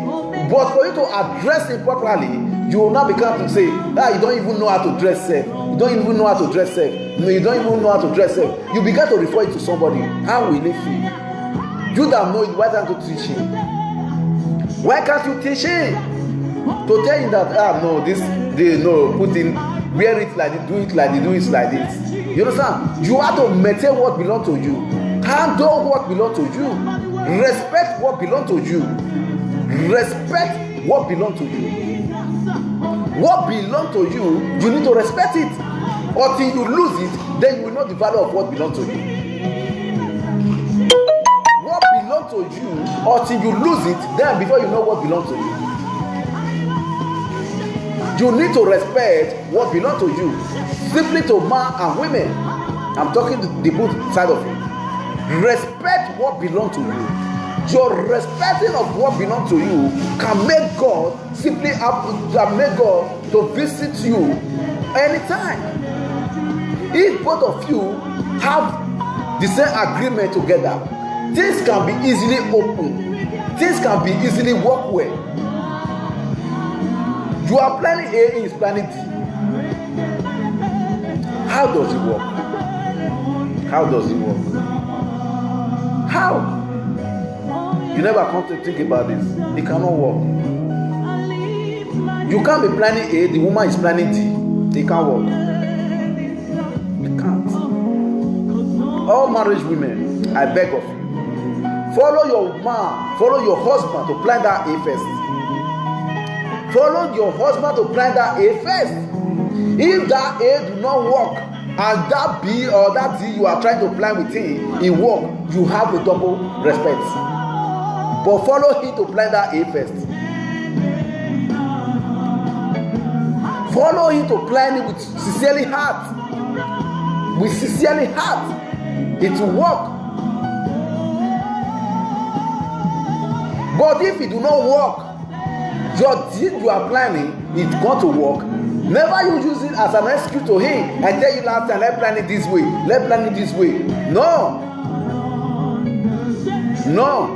But for you to address it properly, you will not become to say, you don't even know how to dress safe. You don't even know how to dress safe. No, you don't even know how to dress safe. You begin to refer it to somebody. How will it feel? You don't know it. Why can't you teach him? Why can't you teach him? To tell him that, put in, wear it like this, do it like this. You understand? You have to maintain what belongs to you. Handle what belongs to you. Respect what belongs to you. Respect what belongs to you. What belongs to you, you need to respect it. Until you lose it, then you will know the value of what belongs to you. What belongs to you, until you lose it, then before you know what belongs to you. You need to respect what belongs to you. Simply to men and women. I'm talking to the both side of it. Respect what belongs to you. Your respecting of what belongs to you can make God to visit you anytime. If both of you have the same agreement together, things can be easily open. Things can be easily worked well. You are planning A, he is planning D. How does it work? How does it work? How? You never come to think about this. It cannot work. You can't be planning A, the woman is planning D. It can't work. It can't. All marriage women, I beg of you, follow your man, follow your husband to plan that A first. Follow your husband to plan that A first. If that A do not work, and that B or that D you are trying to plan with him, it work, you have a double respect. But follow him to plan that A first. Follow him to plan it with sincerely heart. With sincerely heart, it will work. But if it do not work, your deed you are planning is going to work. Never you use it as an excuse to him. I tell you last time, let's plan it this way. Let's plan it this way. No. No.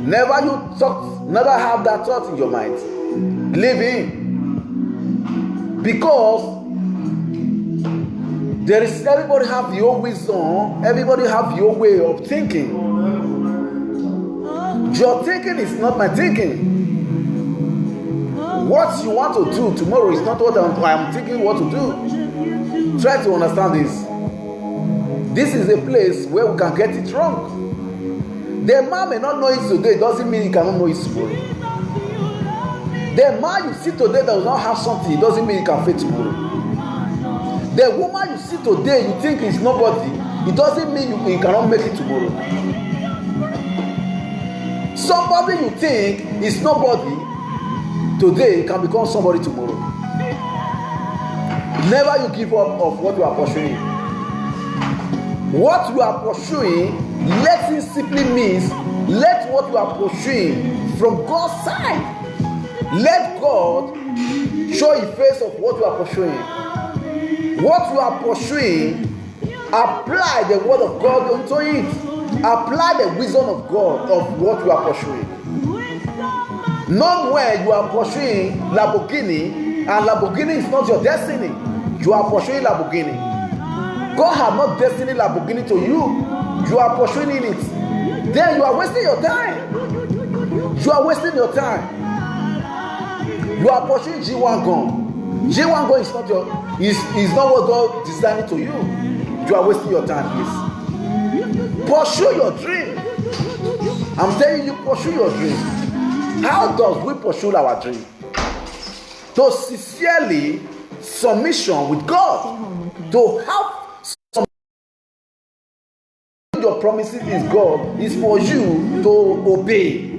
Never you thought, never have that thought in your mind. Leave him. Because there is, everybody have your wisdom, everybody have your way of thinking. Your thinking is not my thinking. What you want to do tomorrow is not what I'm thinking what to do. Try to understand this. This is a place where we can get it wrong. The man may not know it today, doesn't mean he cannot know it tomorrow. The man you see today that does not have something, it doesn't mean he can fail tomorrow. The woman you see today, you think is nobody, it doesn't mean you cannot make it tomorrow. Somebody you think is nobody today can become somebody tomorrow. Never you give up of what you are pursuing. What you are pursuing, let it simply means let what you are pursuing from God's side. Let God show a face of what you are pursuing. What you are pursuing, apply the word of God into it. Apply the wisdom of God of what you are pursuing. Not where you are pursuing Lamborghini, and Lamborghini is not your destiny. You are pursuing Lamborghini. God has not destined Lamborghini to you. You are pursuing it. Then you are wasting your time. You are wasting your time. You are pursuing G-Wagon. G-Wagon is not is not what God designed to you. You are wasting your time, please. Pursue your dream. I'm telling you, pursue your dream. How does we pursue our dream? To sincerely submission with God. To have some your promises is God is for you to obey.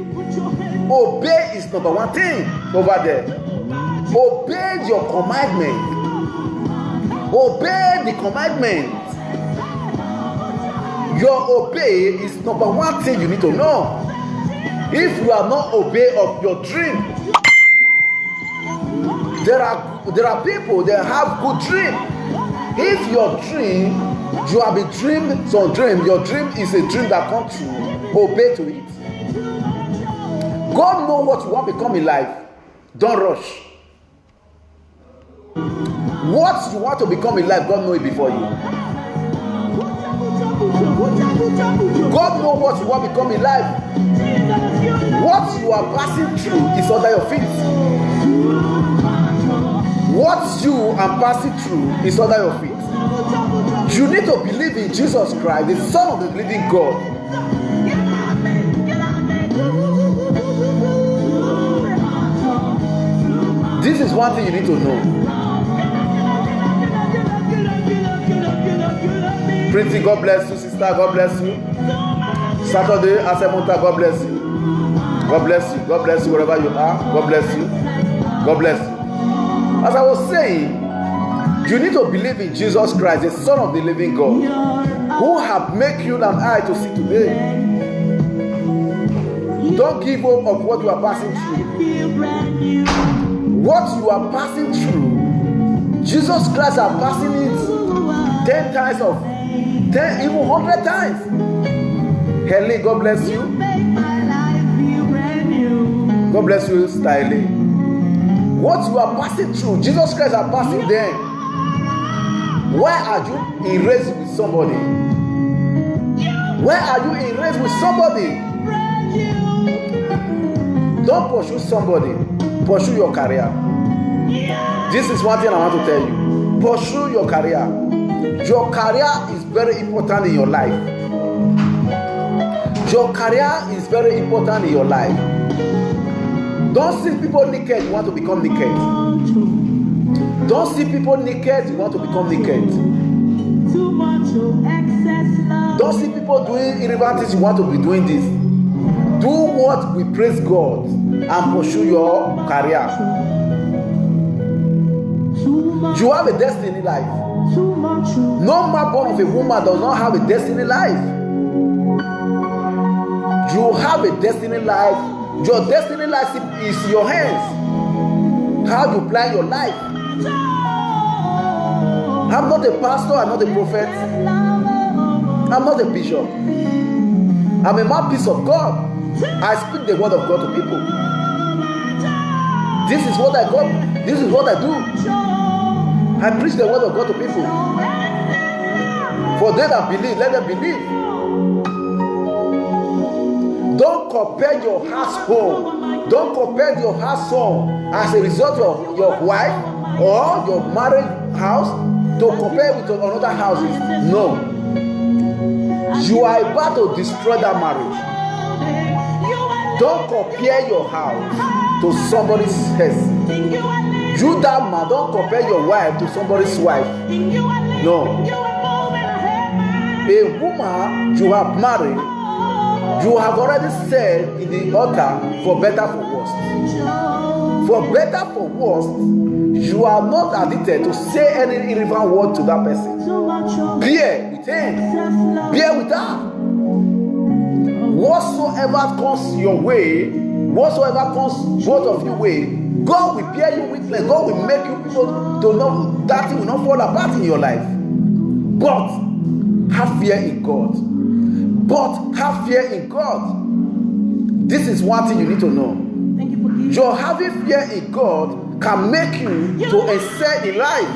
Obey is number one thing over there. Obey your commandment. Obey the commandment. Your obey is number one thing you need to know. If you are not obey of your dream, there are people that have good dream. If your dream, you have a dream, some dream, your dream is a dream that comes true, obey to it. God knows what you want to become in life. Don't rush. What you want to become in life, God knows it before you. God knows what you want to become in life. What you are passing through is under your feet. What you are passing through is under your feet. You need to believe in Jesus Christ, the Son of the living God. This is one thing you need to know. Pretty, God bless you. Sister, God bless you. Saturday, Asemunta, God bless you. God bless you. God bless you wherever you are. God bless you. God bless you. As I was saying, you need to believe in Jesus Christ, the Son of the living God, who have made you and I to see today. Don't give up of what you are passing through. What you are passing through, Jesus Christ are passing it 10 times of 10, even 100 times. Helly, God bless you. God bless you, Styling. What you are passing through, Jesus Christ are passing them. Why are you in race with somebody? Why are you in race with somebody? Don't pursue somebody. Pursue your career. This is one thing I want to tell you. Pursue your career. Your career is very important in your life. Your career is very important in your life. Don't see people naked, you want to become naked. Don't see people naked, you want to become naked. Don't see people doing irrelevant things, you want to be doing this. Do what will praise God and pursue your career. You have a destiny life. No man born of a woman does not have a destiny life. You have a destiny life. Your destiny life is in your hands. How you plan your life. I'm not a pastor, I'm not a prophet, I'm not a bishop. I'm a mouthpiece of God. I speak the word of God to people. This is what I got. This is what I do. I preach the word of God to people. For they that believe, let them believe. Don't compare your household. Don't compare your household as a result of your wife or your married house to compare with another houses. No. You are about to destroy that marriage. Don't compare your house to somebody's house. You that man, don't compare your wife to somebody's wife. No. A woman you have married, you have already said in the altar, for better, for worse. For better, for worse, you are not addicted to say any irrelevant word to that person. Bear with him. Bear with her. Whatsoever comes your way, whatsoever comes both of you way, God will bear you witness. God will make you people to know that thing will not fall apart in your life. But have fear in God. But have fear in God. This is one thing you need to know. Your having fear in God can make you to excel in life.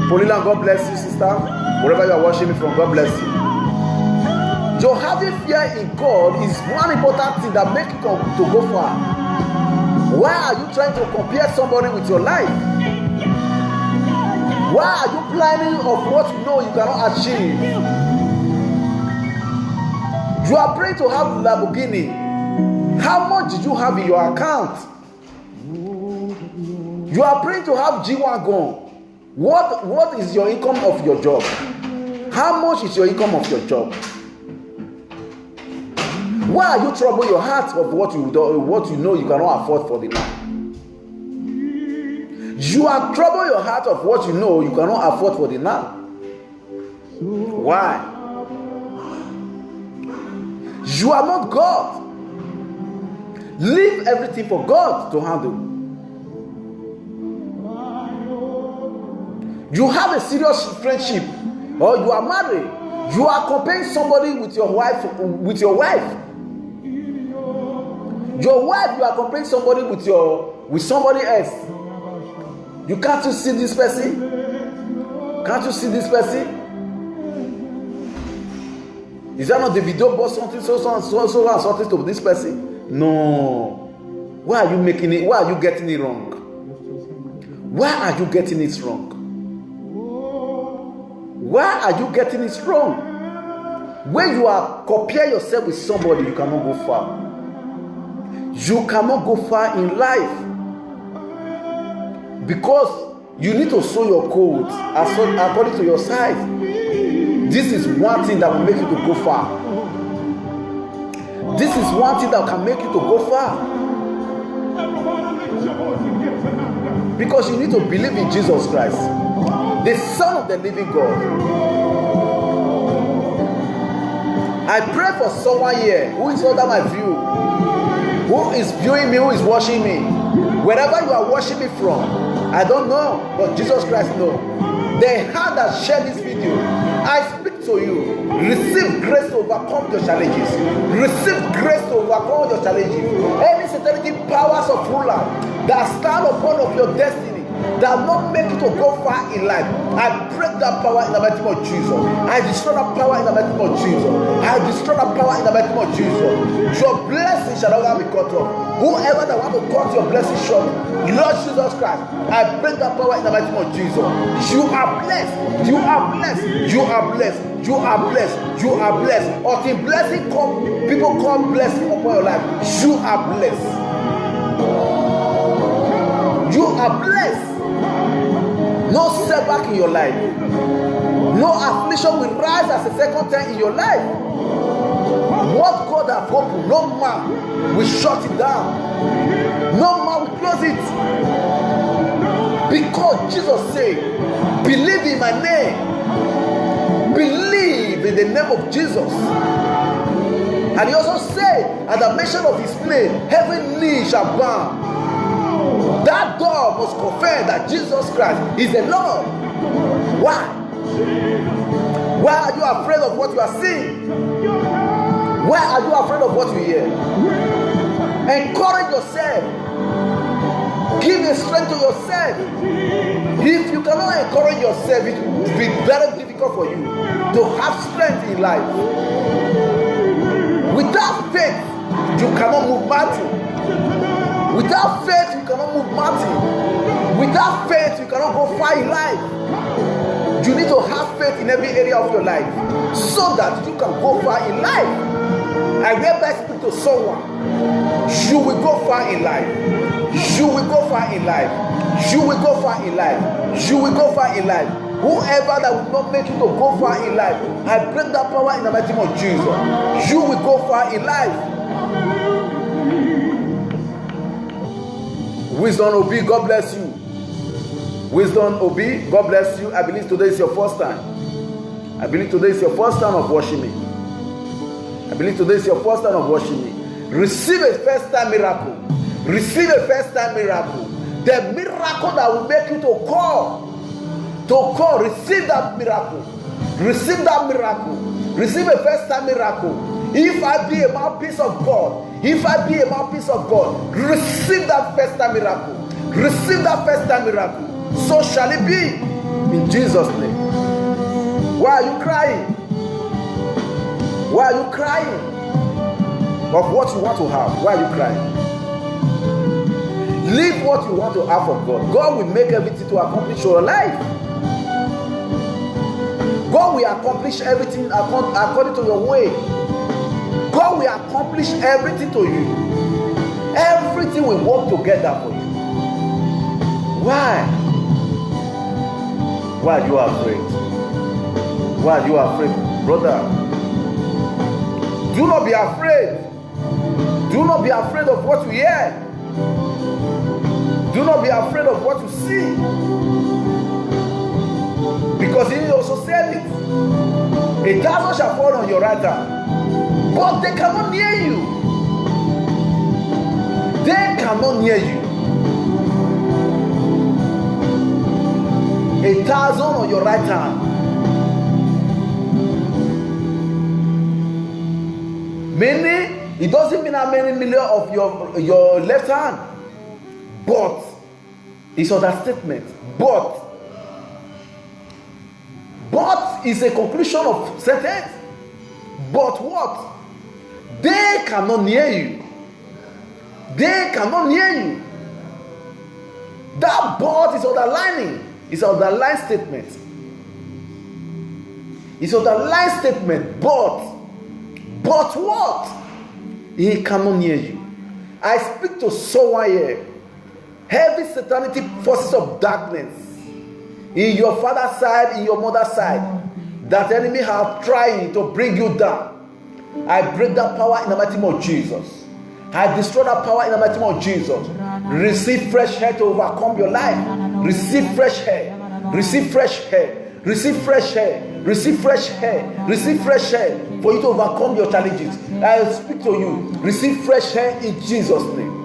Paulina, God bless you, sister. Wherever you are watching me from, God bless you. Your having fear in God is one important thing that makes you to go far. Why are you trying to compare somebody with your life? Why are you planning of what you know you cannot achieve? You are praying to have Lamborghini. How much did you have in your account? You are praying to have G-Wagon. What is your income of your job? How much is your income of your job? Why are you troubling your heart of what you know you cannot afford for the now? You are troubling your heart of what you know you cannot afford for the now. Why? You are not God. Leave everything for God to handle. You have a serious friendship, or you are married. You are comparing somebody with your wife. Your wife, you are comparing somebody with somebody else. You can't you see this person? Can't you see this person? Is that not the video bought something so something to this person? No. Why are you making it? Why are you getting it wrong? Why are you getting it wrong? Why are you getting it wrong? When you are comparing yourself with somebody, you cannot go far. You cannot go far in life. Because you need to sew your coat according to your size. This is one thing that will make you to go far. This is one thing that can make you to go far. Because you need to believe in Jesus Christ, the Son of the living God. I pray for someone here who is under my view, who is viewing me, who is watching me. Wherever you are watching me from, I don't know, but Jesus Christ knows. The hand that shared this video, I speak to you. Receive grace to overcome your challenges. Receive grace to overcome your challenges. Any satanic powers of ruler that stand upon of your destiny, that will not make you to go far in life. I break that power in the mighty name of Jesus. I destroy that power in the mighty name of Jesus. I destroy that power in the mighty name of Jesus. Your blessing shall never be cut off. Whoever that want to cut your blessing short, Lord Jesus Christ, I break that power in the mighty name of Jesus. You are blessed. You are blessed. You are blessed. You are blessed. You are blessed. Until blessing come, people come blessing upon your life. You are blessed. You are blessed. No setback in your life. No affliction will rise as a second time in your life. What God has opened, no man will shut it down. No man will close it. Because Jesus said, believe in my name. Believe in the name of Jesus. And he also said, at the mention of his name, every knee shall bow. That door must confess that Jesus Christ is the Lord. Why? Why are you afraid of what you are seeing? Why are you afraid of what you hear? Encourage yourself. Give a strength to yourself. If you cannot encourage yourself, it will be very difficult for you to have strength in life. Without faith, you cannot move mountains. Without faith, you cannot move mountains. Without faith, you cannot go far in life. You need to have faith in every area of your life so that you can go far in life. I hereby speak to someone. You will go far in life. You will go far in life. You will go far in life. You will go far in life. Whoever that will not make you to go far in life, I break that power in the mighty name of Jesus. You will go far in life. Wisdom Obi, God bless you. Wisdom Obi, God bless you. I believe today is your first time. I believe today is your first time of worshiping me. I believe today is your first time of worshiping me. Receive a first time miracle. Receive a first time miracle. The miracle that will make you to call. Receive that miracle. Receive that miracle. Receive a first time miracle. If I be a mouthpiece of God, if I be a mouthpiece of God, receive that first time miracle. Receive that first time miracle. So shall it be in Jesus' name. Why are you crying? Why are you crying? Of what you want to have. Why are you crying? Leave what you want to have from God. God will make everything to accomplish your life. God will accomplish everything according to your way. God will accomplish everything to you. Everything will work together for you. Why? Why are you afraid? Why are you afraid, brother? Do not be afraid. Do not be afraid of what you hear. Do not be afraid of what you see. Because he also said it. 1,000 shall fall on your right hand, but they cannot near you. They cannot near you. 1,000 on your right hand. Many, it doesn't mean how many million of your left hand. But it's understatement. But is a conclusion of sentence. But what? They cannot near you. They cannot near you. That but is underlining. It's an underlined statement. It's an underlined statement. But what? He cannot near you. I speak to someone here. Heavy satanic forces of darkness in your father's side, in your mother's side, that enemy have tried to bring you down. I break that power in the mighty name of Jesus. I destroy that power in the mighty name of Jesus. Receive fresh hair to overcome your life. Receive fresh hair. Receive fresh hair. Receive fresh hair. Receive fresh hair. Receive fresh hair for you to overcome your challenges. I speak to you. Receive fresh hair in Jesus' name.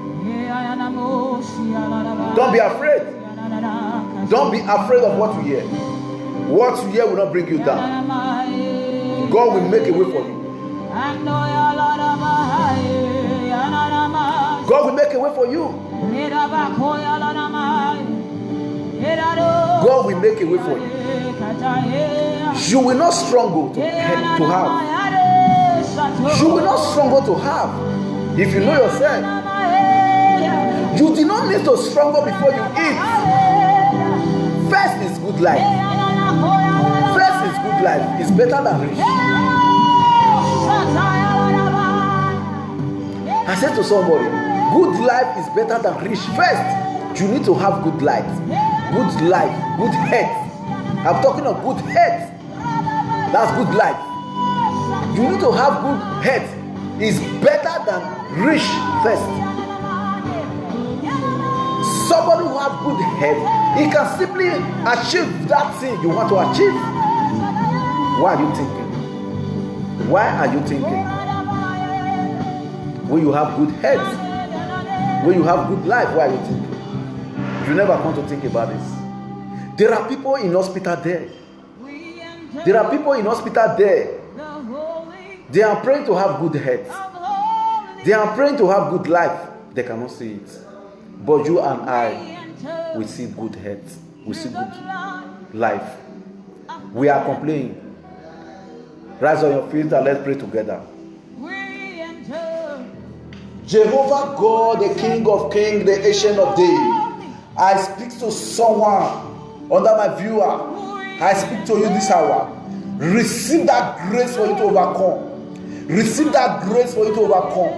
Don't be afraid. Don't be afraid of what you hear. What you hear will not bring you down. God will make a way for you. God will make a way for you. God will make a way for you. You will not struggle to have. You will not struggle to have. If you know yourself, you do not need to struggle before you eat. First is good life. First is good life. It's better than rich. I said to somebody, good life is better than rich. First, you need to have good life. Good life, good health. I'm talking of good health. That's good life. You need to have good health. It's better than rich first. Somebody who has good health, he can simply achieve that thing you want to achieve. Why are you thinking? Why are you thinking? When you have good health, when you have good life, why are you thinking? You never come to think about this. There are people in hospital there. There are people in hospital there. They are praying to have good health. They are praying to have good life. They cannot see it. But you and I, we see good health. We see good life. We are complaining. Rise on your feet and let's pray together. Jehovah God, the King of Kings, the Ancient of Days. I speak to someone under my viewer. I speak to you this hour. Receive that grace for you to overcome. Receive that grace for you to overcome.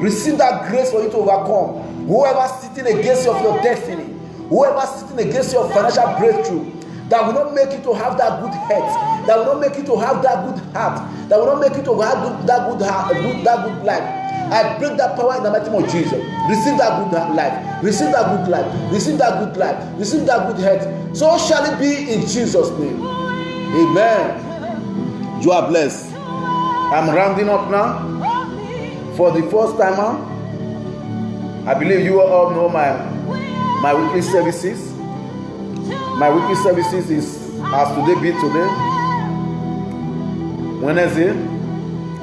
Receive that grace for you to overcome. Whoever sitting against you of your destiny, whoever sitting against your financial breakthrough, that will not make you to have that good health, that will not make you to have that good heart, that will not make you to have that good heart, that good life. I break that power in the mighty name of Jesus. Receive that good life. Receive that good life. Receive that good life. Receive that good health. So shall it be in Jesus' name. Amen. You are blessed. I'm rounding up now. For the first timer, I believe you all know my weekly services. My weekly services is as today be today. Wednesday,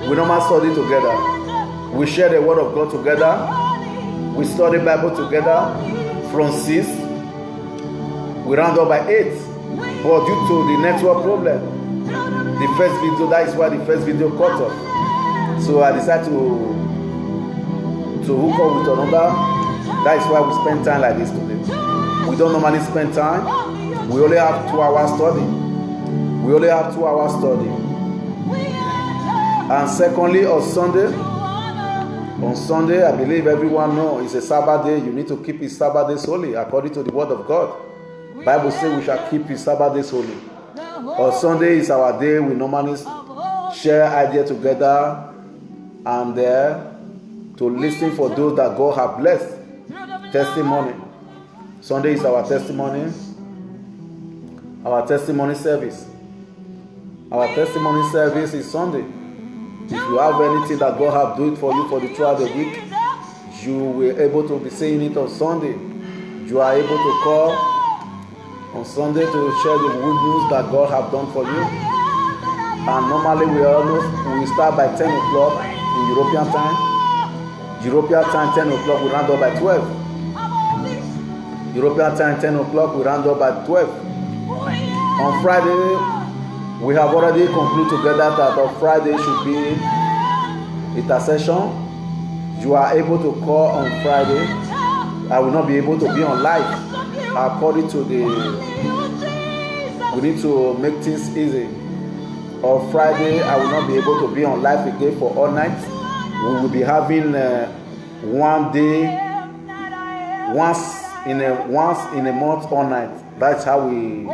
we normally study together. We share the word of God together. We study Bible together from 6. We round up by 8. But due to the network problem, the first video, that is why the first video cut off. So I decided to hook up with another. That is why we spend time like this today. We don't normally spend time. We only have 2 hours study. We only have 2 hours study. And secondly, on Sunday, I believe everyone knows it's a Sabbath day. You need to keep his Sabbath days holy according to the word of God. Bible says we shall keep his Sabbath days holy. On Sunday is our day. We normally share ideas together and to listen for those that God have blessed. Testimony. Sunday is our testimony service. Our testimony service is Sunday. If you have anything that God have do it for you for the throughout the week, you will able to be saying it on Sunday. You are able to call on Sunday to share the good news that God have done for you. And normally we start by 10 o'clock in European time. European time 10 o'clock, we round up by 12. European time 10 o'clock, we round up by 12. On Friday, we have already concluded together that on Friday should be intercession. You are able to call on Friday. I will not be able to be on live. According to we need to make things easy. On Friday, I will not be able to be on live again for all night. We will be having one day, once in a month all night. That's how we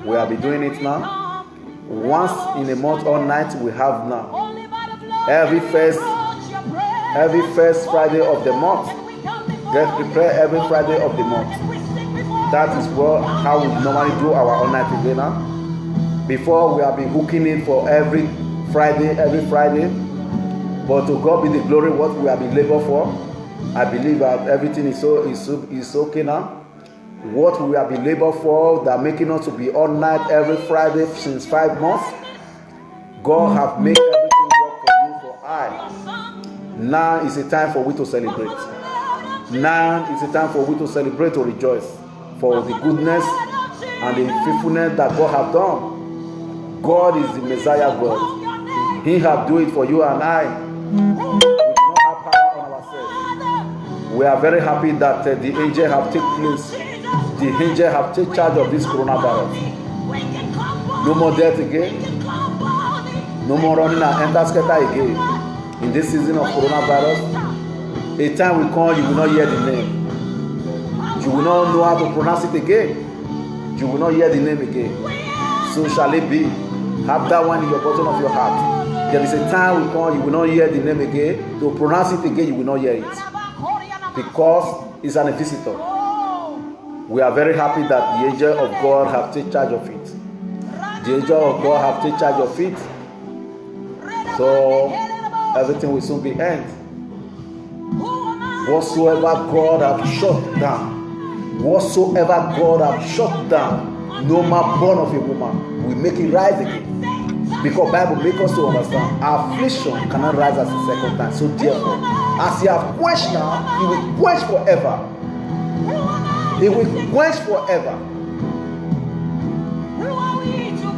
will be doing it now. Once in a month all night we have now. Every first Friday of the month. Get prepared every Friday of the month. That is how we normally do our all night today now. Before we have been hooking it for every Friday. But to God be the glory what we have been laboring for. I believe that everything is okay now. What we have been laboring for, that making us to be all night every Friday since 5 months. God have made everything work for you for I. Now is a time for we to celebrate. Now is a time for we to celebrate, to rejoice. for the goodness and the faithfulness that God has done. God is the Messiah God. He has done it for you and I. We do not have power on ourselves. We are very happy that the angel have taken place. The angel have taken charge of this coronavirus. No more death again. No more running and enter scatter again. In this season of coronavirus, a time will come you will not hear the name. You will not know how to pronounce it again. You will not hear the name again. So shall it be. Have that one in your bottom of your heart. There is a time will come you will not hear the name again. To pronounce it again, you will not hear it. Because it's an visitor. We are very happy that the angel of God have taken charge of it. The angel of God have taken charge of it. So everything will soon be end. Whatsoever God have shut down, whatsoever God have shut down, no man born of a woman will make it rise again. Because Bible makes us to understand affliction cannot rise as a second time. So therefore, as you have quenched now, it will quench forever. It will quench forever.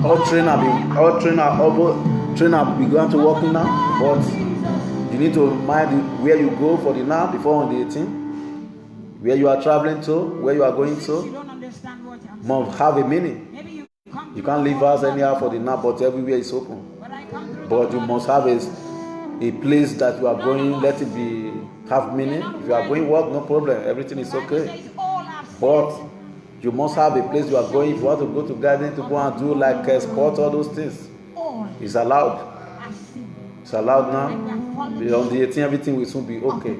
All trainer began to work now, but you need to mind where you go for the now before on the 18th. Where you are traveling to, where you are going to, must have a meaning. You can't leave us anyhow for the now, but everywhere is open. But you must have a place that you are going, let it be have meaning. If you are going work, no problem, everything is okay. But you must have a place you are going. If you want to go to garden to go and do like sport, all those things, it's allowed. It's allowed now. On the 18th, everything will soon be okay.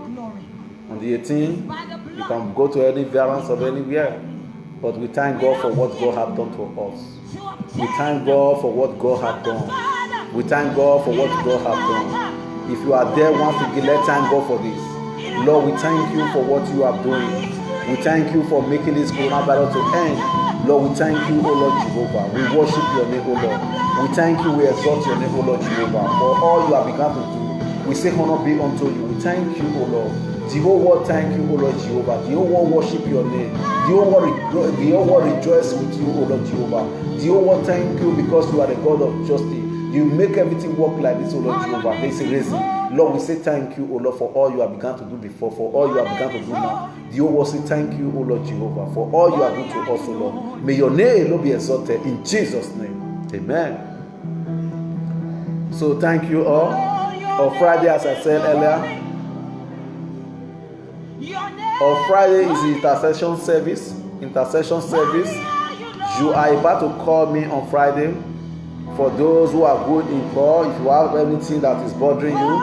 On the 18th, you can go to any variance of anywhere. But we thank God for what God has done to us. We thank God for what God has done. We thank God for what God has done. If you are there once again, let's thank God for this. Lord, we thank you for what you are doing. We thank you for making this coronavirus to end. Lord, we thank you, O Lord Jehovah. We worship your name, O Lord. We thank you, we exalt your name, O Lord Jehovah, for all you have begun to do. We say honor be unto you. We thank you, O Lord. The whole world thank you, O Lord Jehovah. The whole world worship your name. The whole world rejoice with you, O Lord Jehovah. The whole world thank you because you are the God of justice. You make everything work like this, O Lord Jehovah. There is a reason. Lord, we say thank you, O Lord, for all you have begun to do before, for all you have begun to do now. The whole world say thank you, O Lord Jehovah, for all you have done to us, O Lord. May your name, Lord, be exalted in Jesus' name. Amen. So thank you all. On Friday, as I said earlier, on Friday is the intercession service. You are about to call me on Friday. For those who are good in call, if you have anything that is bothering you,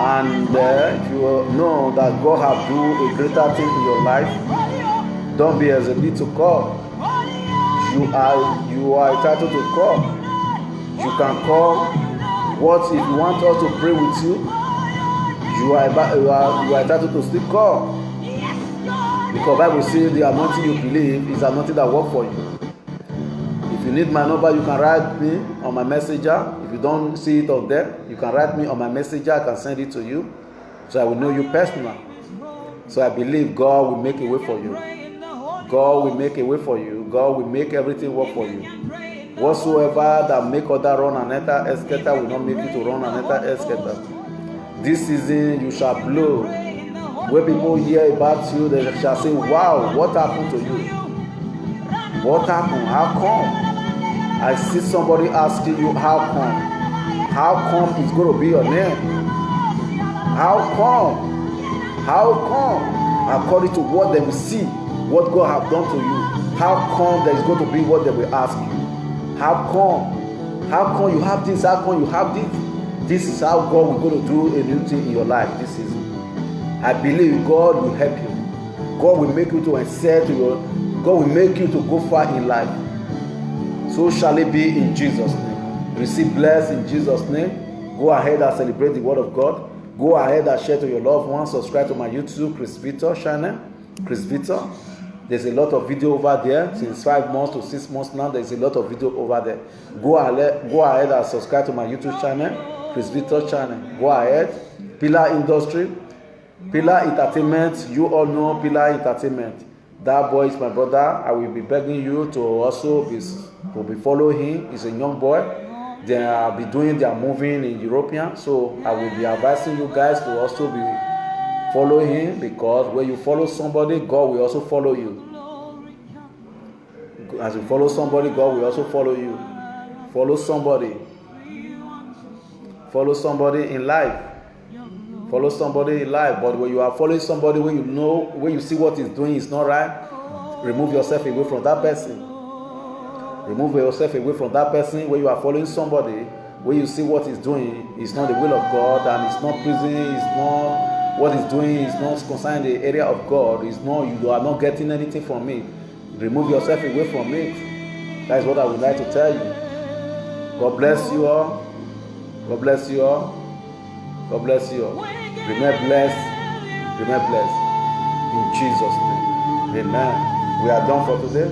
and if you know that God has done a greater thing in your life, don't be hesitant to call. You are entitled to call. You can call. What if you want us to pray with you? You are entitled to still call. Because Bible says the anointing you believe is anointing that work for you. If you need my number, you can write me on my messenger. If you don't see it up there, you can write me on my messenger. I can send it to you, so I will know you personally. So I believe God will make a way for you. God will make a way for you. God will make everything work for you. Whatsoever that make other run and enter escator will not make you to run and enter escator. This season you shall blow. When people hear about you, they shall say, wow, what happened to you? What happened? How come? I see somebody asking you, how come? How come it's going to be your name? How come? How come? According to what they will see, what God has done to you, how come there is going to be what they will ask you? How come? How come you have this? How come you have this? This is how God will going to do a new thing in your life this season. I believe God will help you. God will make you to excel to your. God will make you to go far in life. So shall it be in Jesus' name. Receive blessed in Jesus' name. Go ahead and celebrate the word of God. Go ahead and share to your loved ones. Subscribe to my YouTube, Chris Victor channel. Chris Victor. There's a lot of video over there. Since 5 months to 6 months now, there's a lot of video over there. Go ahead and subscribe to my YouTube channel, Chris Victor channel. Go ahead. Pillar Industry. Pillar Entertainment. You all know Pillar Entertainment. That boy is my brother. I will be begging you to also be follow him. He's a young boy. They will be doing their moving in European. So I will be advising you guys to also be follow him, because when you follow somebody, God will also follow you. As you follow somebody, God will also follow you. Follow somebody. Follow somebody in life. Follow somebody in life. But when you are following somebody, when you see what he's doing is not right, remove yourself away from that person. Remove yourself away from that person. When you are following somebody, when you see what he's doing is not the will of God, and it's not pleasing, it's not what he's doing is not concerning the area of God. It's not, you are not getting anything from it. Remove yourself away from it. That is what I would like to tell you. God bless you all. God bless you all. God bless you all. Remain blessed. Remain blessed. In Jesus' name. Amen. We are done for today.